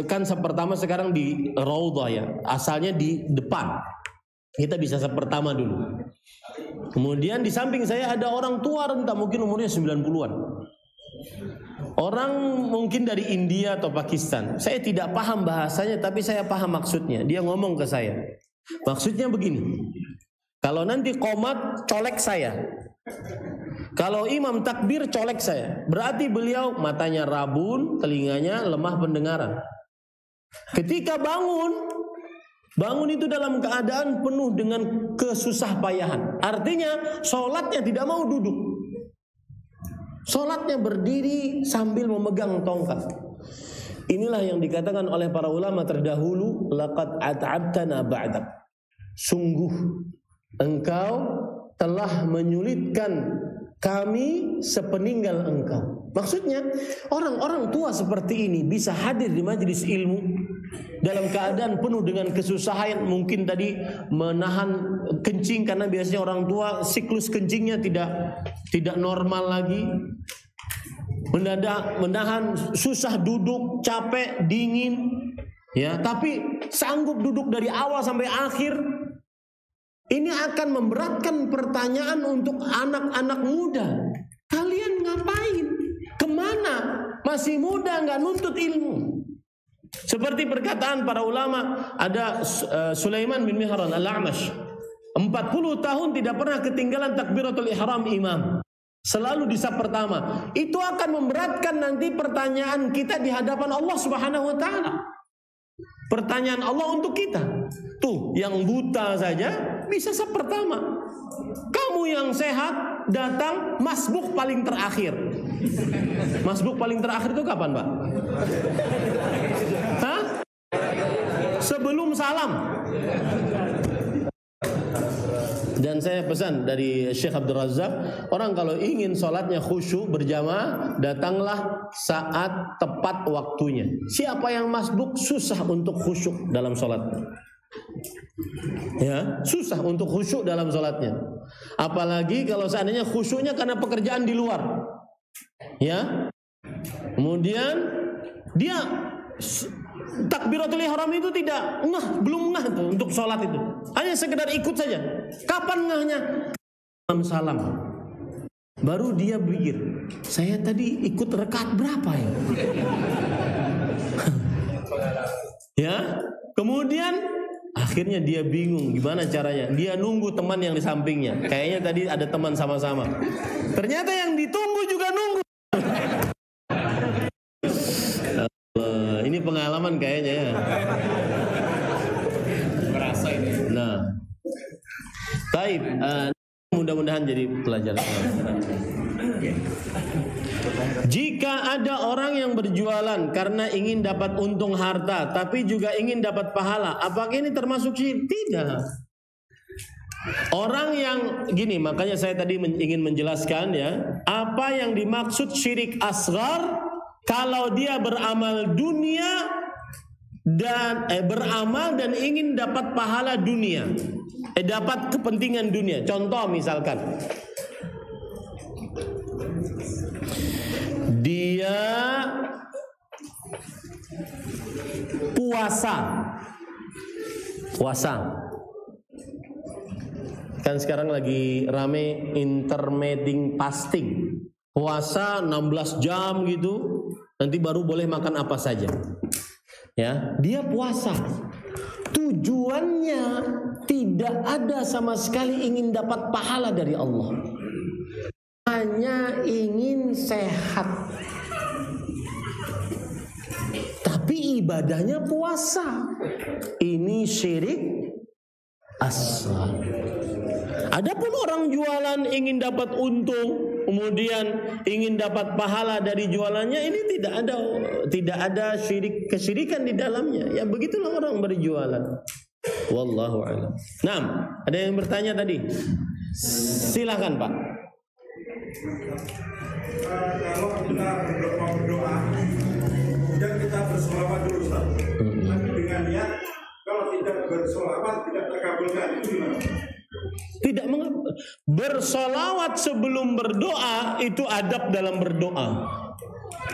[SPEAKER 1] kan saf pertama sekarang di Raudhah ya. Asalnya di depan. Kita bisa saf pertama dulu. Kemudian di samping saya ada orang tua renta, mungkin umurnya 90-an. Orang mungkin dari India atau Pakistan. Saya tidak paham bahasanya, tapi saya paham maksudnya. Dia ngomong ke saya. Maksudnya begini. Kalau nanti qomat colek saya. Kalau imam takbir colek saya. Berarti beliau matanya rabun, telinganya lemah pendengaran. Ketika bangun itu dalam keadaan penuh dengan kesusah payahan. Artinya sholatnya tidak mau duduk. Sholatnya berdiri sambil memegang tongkat. Inilah yang dikatakan oleh para ulama terdahulu, laqad at'abtana ba'dak. Sungguh engkau telah menyulitkan kami sepeninggal engkau. Maksudnya orang-orang tua seperti ini bisa hadir di majelis ilmu dalam keadaan penuh dengan kesusahan, mungkin tadi menahan kencing karena biasanya orang tua siklus kencingnya tidak normal lagi. Menahan susah duduk, capek, dingin, ya, tapi sanggup duduk dari awal sampai akhir. Ini akan memberatkan pertanyaan untuk anak-anak muda. Kalian ngapain? Kemana? Masih muda nggak nuntut ilmu. Seperti perkataan para ulama, ada Sulaiman bin Mihran al-A'mash, 40 tahun tidak pernah ketinggalan takbiratul ihram imam. Selalu di saf pertama. Itu akan memberatkan nanti pertanyaan kita di hadapan Allah Subhanahu wa taala. Pertanyaan Allah untuk kita. Tuh, yang buta saja bisa saf pertama. Kamu yang sehat datang masbuk paling terakhir. Masbuk paling terakhir itu kapan, Pak? Hah? Sebelum salam. Dan saya pesan dari Syekh Abdul Razak, orang kalau ingin sholatnya khusyuk berjamaah, datanglah saat tepat waktunya. Siapa yang masbuk susah untuk khusyuk dalam sholatnya. Ya, susah untuk khusyuk dalam sholatnya. Apalagi kalau seandainya khusyuknya karena pekerjaan di luar. Ya. Kemudian dia takbiratul ihram itu belum ngah tuh untuk sholat itu. Hanya sekedar ikut saja. Kapan ngahnya? Salam. Baru dia pikir, saya tadi ikut rakaat berapa ya? Ya. Kemudian akhirnya dia bingung gimana caranya. Dia nunggu teman yang di sampingnya. Kayaknya tadi ada teman sama-sama. Ternyata yang ditunggu juga nunggu. Ini pengalaman kayaknya ya. Merasa ini. Nah, baik. Mudah-mudahan jadi pelajaran. Jika ada orang yang berjualan karena ingin dapat untung harta, tapi juga ingin dapat pahala, apakah ini termasuk syirik? Tidak. Orang yang gini, makanya saya tadi ingin menjelaskan ya, apa yang dimaksud syirik asghar. Kalau dia beramal dunia dan beramal dan ingin dapat pahala dunia, dapat kepentingan dunia. Contoh misalkan, dia puasa. Kan sekarang lagi rame intermittent fasting. Puasa 16 jam gitu, nanti baru boleh makan apa saja. Ya, dia puasa. Tujuannya tidak ada sama sekali ingin dapat pahala dari Allah. Hanya ingin sehat. Tapi ibadahnya puasa. Ini syirik asghar. Adapun orang jualan ingin dapat untung, kemudian ingin dapat pahala dari jualannya, ini tidak ada kesyirikan di dalamnya. Ya begitulah orang berjualan. Wallahu a'lam. Nah, ada yang bertanya tadi. Silakan Pak.
[SPEAKER 2] Kalau kita berdoa, kemudian kita bersolawat dulu, Ustaz. Tapi dengan niat kalau tidak bersolawat tidak terkabulkan, itu gimana?
[SPEAKER 1] Tidak mengapa. Bersolawat sebelum berdoa itu adab dalam berdoa.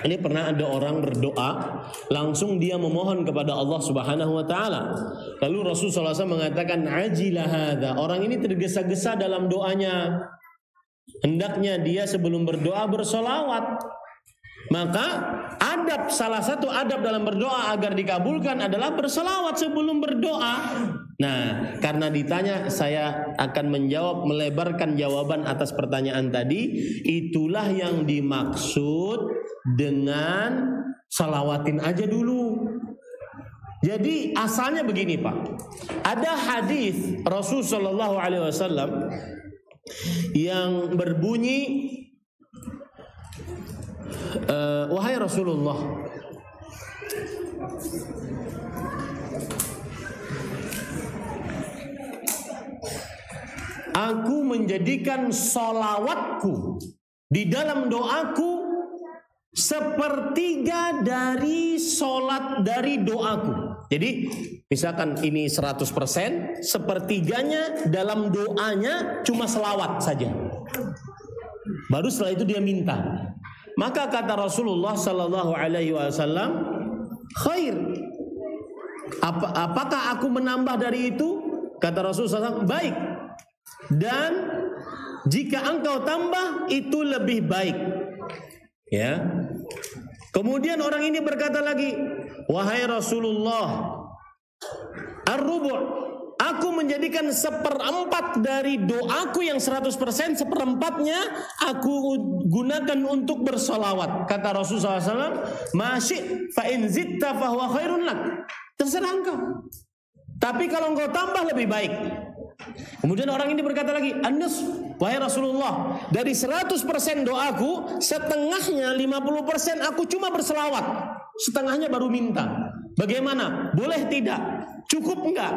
[SPEAKER 1] Ini pernah ada orang berdoa, langsung dia memohon kepada Allah Subhanahu wa taala. Lalu Rasulullah SAW mengatakan, "Ajilah hadza." Orang ini tergesa-gesa dalam doanya. Hendaknya dia sebelum berdoa bersolawat. Maka salah satu adab dalam berdoa agar dikabulkan adalah bersolawat sebelum berdoa. Nah, karena ditanya, saya akan melebarkan jawaban atas pertanyaan tadi. Itulah yang dimaksud dengan salawatin aja dulu. Jadi asalnya begini Pak, ada hadis Rasul Shallallahu Alaihi Wasallam yang berbunyi, wahai Rasulullah, aku menjadikan solawatku di dalam doaku sepertiga dari solat dari doaku. Jadi misalkan ini 100%, sepertiganya dalam doanya cuma selawat saja. Baru setelah itu dia minta. Maka kata Rasulullah Sallallahu Alaihi Wasallam, khair. Apakah aku menambah dari itu? Kata Rasulullah SAW, baik. Dan jika engkau tambah itu lebih baik. Ya. Kemudian orang ini berkata lagi, wahai Rasulullah, ar-rubu', aku menjadikan 1/4 dari doaku yang 100%, 1/4-nya aku gunakan untuk bersolawat. Kata Rasulullah SAW, masyi' fa in zitta fa huwa khairun lak. Terserah engkau. Tapi kalau engkau tambah lebih baik. Kemudian orang ini berkata lagi, Anas, wahai Rasulullah, dari 100% doaku, setengahnya 50% aku cuma berselawat, setengahnya baru minta. Bagaimana? Boleh tidak? Cukup enggak?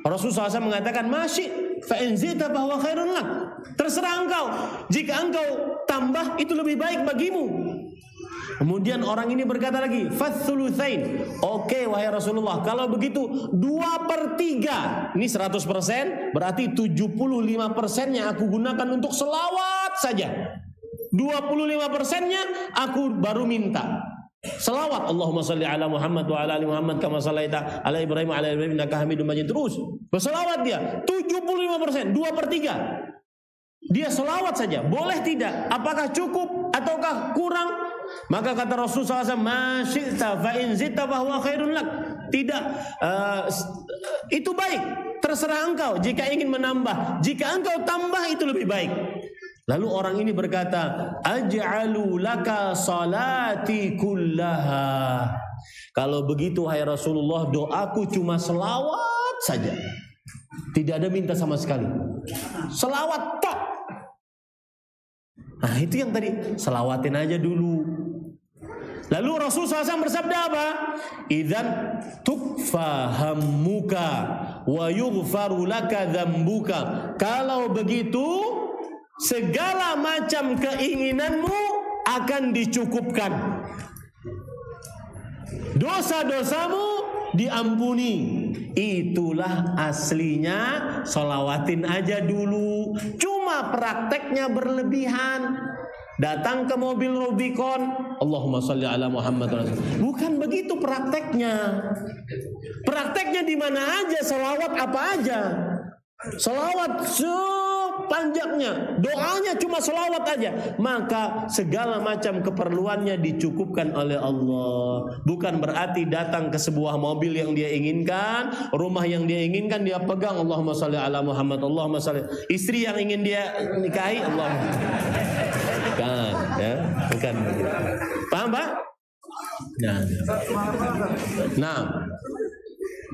[SPEAKER 1] Rasulullah SAW mengatakan, masyi' fa in zita bahwa khairun lak. Terserah engkau. Jika engkau tambah itu lebih baik bagimu. Kemudian orang ini berkata lagi, fathulutsain. Oke, wahai Rasulullah, kalau begitu 2/3. Ini 100%, berarti 75%-nya aku gunakan untuk selawat saja. 25%-nya aku baru minta selawat. Allahumma salli ala Muhammad wa ala ali Muhammad kama sallaita ala Ibrahim wa ala Ibrahim innaka Hamidum Majid. Terus berselawat dia 75%, 2/3. Dia selawat saja. Boleh tidak? Apakah cukup ataukah kurang? Maka kata Rasulullah SAW, masyi'ta fa in zita bahwa khairun lak. Tidak, itu baik. Terserah engkau jika ingin menambah. Jika engkau tambah itu lebih baik. Lalu orang ini berkata, aj'alu laka salati kullaha. Kalau begitu hai Rasulullah, doaku cuma selawat saja. Tidak ada minta sama sekali. Selawat tok. Nah itu yang tadi, selawatin aja dulu. Lalu Rasulullah SAW bersabda apa? Idzan tukfa hammuka wa yughfaru laka dzambuka. Kalau begitu, segala macam keinginanmu akan dicukupkan. Dosa-dosamu diampuni. Itulah aslinya, solawatin aja dulu. Cuma prakteknya berlebihan. Datang ke mobil Rubicon, Allahumma sholli ala Muhammad. Bukan begitu prakteknya. Prakteknya di mana aja, selawat apa aja. Selawat sepanjangnya, doanya cuma selawat aja. Maka segala macam keperluannya dicukupkan oleh Allah. Bukan berarti datang ke sebuah mobil yang dia inginkan, rumah yang dia inginkan dia pegang, Allahumma sholli ala Muhammad, Allahumma sholli. Istri yang ingin dia nikahi, Allahumma. Bukan, ya, bukan. Paham Pak? Nah,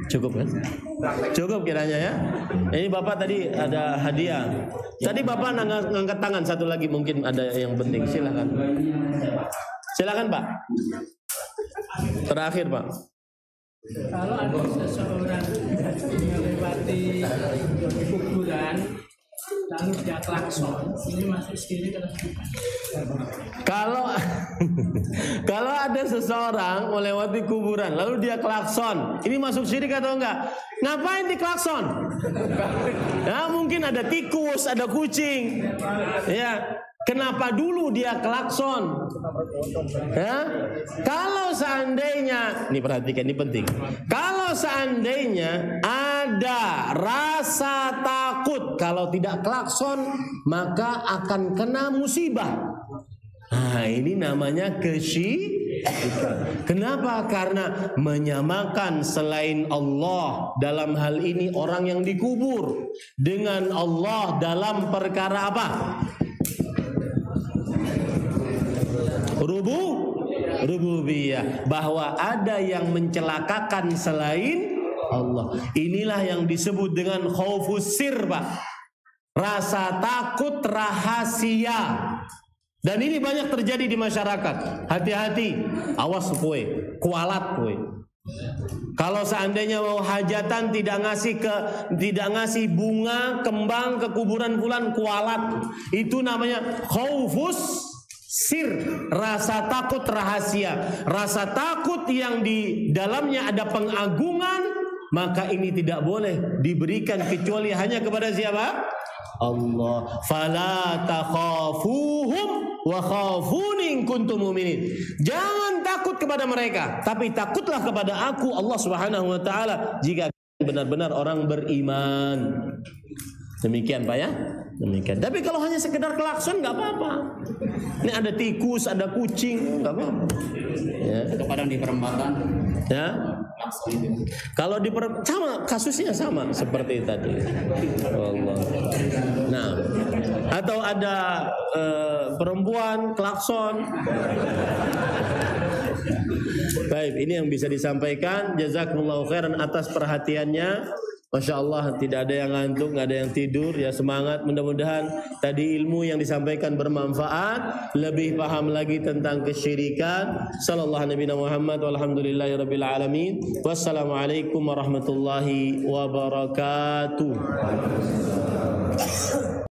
[SPEAKER 1] cukup kan? Cukup kiranya ya. Ini Bapak tadi ada hadiah. Tadi Bapak ngangkat tangan satu lagi, mungkin ada yang penting. Silakan. Silakan Pak. Terakhir Pak.
[SPEAKER 3] Kalau ada seseorang melewati kuburan lalu dia klakson, ini masuk syirik atau bukan?
[SPEAKER 1] Kalau ada seseorang melewati kuburan lalu dia klakson, ini masuk syirik atau enggak? Ngapain diklakson? Ya, mungkin ada tikus, ada kucing. Ya, kenapa dulu dia klakson? Ya, kalau seandainya, ini perhatikan, ini penting. Kalau seandainya ada rasa takut kalau tidak klakson maka akan kena musibah. Nah, ini namanya kesyirikan. Kenapa? Karena menyamakan selain Allah, dalam hal ini orang yang dikubur, dengan Allah dalam perkara apa? Rububiyah. Bahwa ada yang mencelakakan selain Allah. Inilah yang disebut dengan khaufus sir, Pak. Rasa takut rahasia. Dan ini banyak terjadi di masyarakat. Hati-hati, awas kowe, kualat kowe. Kalau seandainya mau hajatan tidak ngasih bunga kembang ke kuburan fulan, kualat. Itu namanya khaufus sir, rasa takut rahasia. Rasa takut yang di dalamnya ada pengagungan, maka ini tidak boleh diberikan kecuali hanya kepada siapa? Allah. Fala takhafuhum wa khafuni in kuntum mu'minin. Jangan takut kepada mereka, tapi takutlah kepada aku, Allah Subhanahu wa taala, jika benar-benar orang beriman. Demikian, Pak, ya? Demikian. Tapi kalau hanya sekedar klakson nggak apa-apa. Ini ada tikus, ada kucing, nggak apa-apa. Ya.
[SPEAKER 4] Kadang di perempatan.
[SPEAKER 1] Ya. Kalau di sama kasusnya sama seperti tadi. Allah. Nah, atau ada perempuan klakson. Baik, ini yang bisa disampaikan. Jazakumullahu khairan atas perhatiannya. Masya Allah, tidak ada yang ngantuk, nggak ada yang tidur. Ya, semangat. Mudah-mudahan tadi ilmu yang disampaikan bermanfaat. Lebih paham lagi tentang kesyirikan. Sallallahu Nabi Muhammad walhamdulillahirabbil alamin. Wassalamualaikum warahmatullahi wabarakatuh.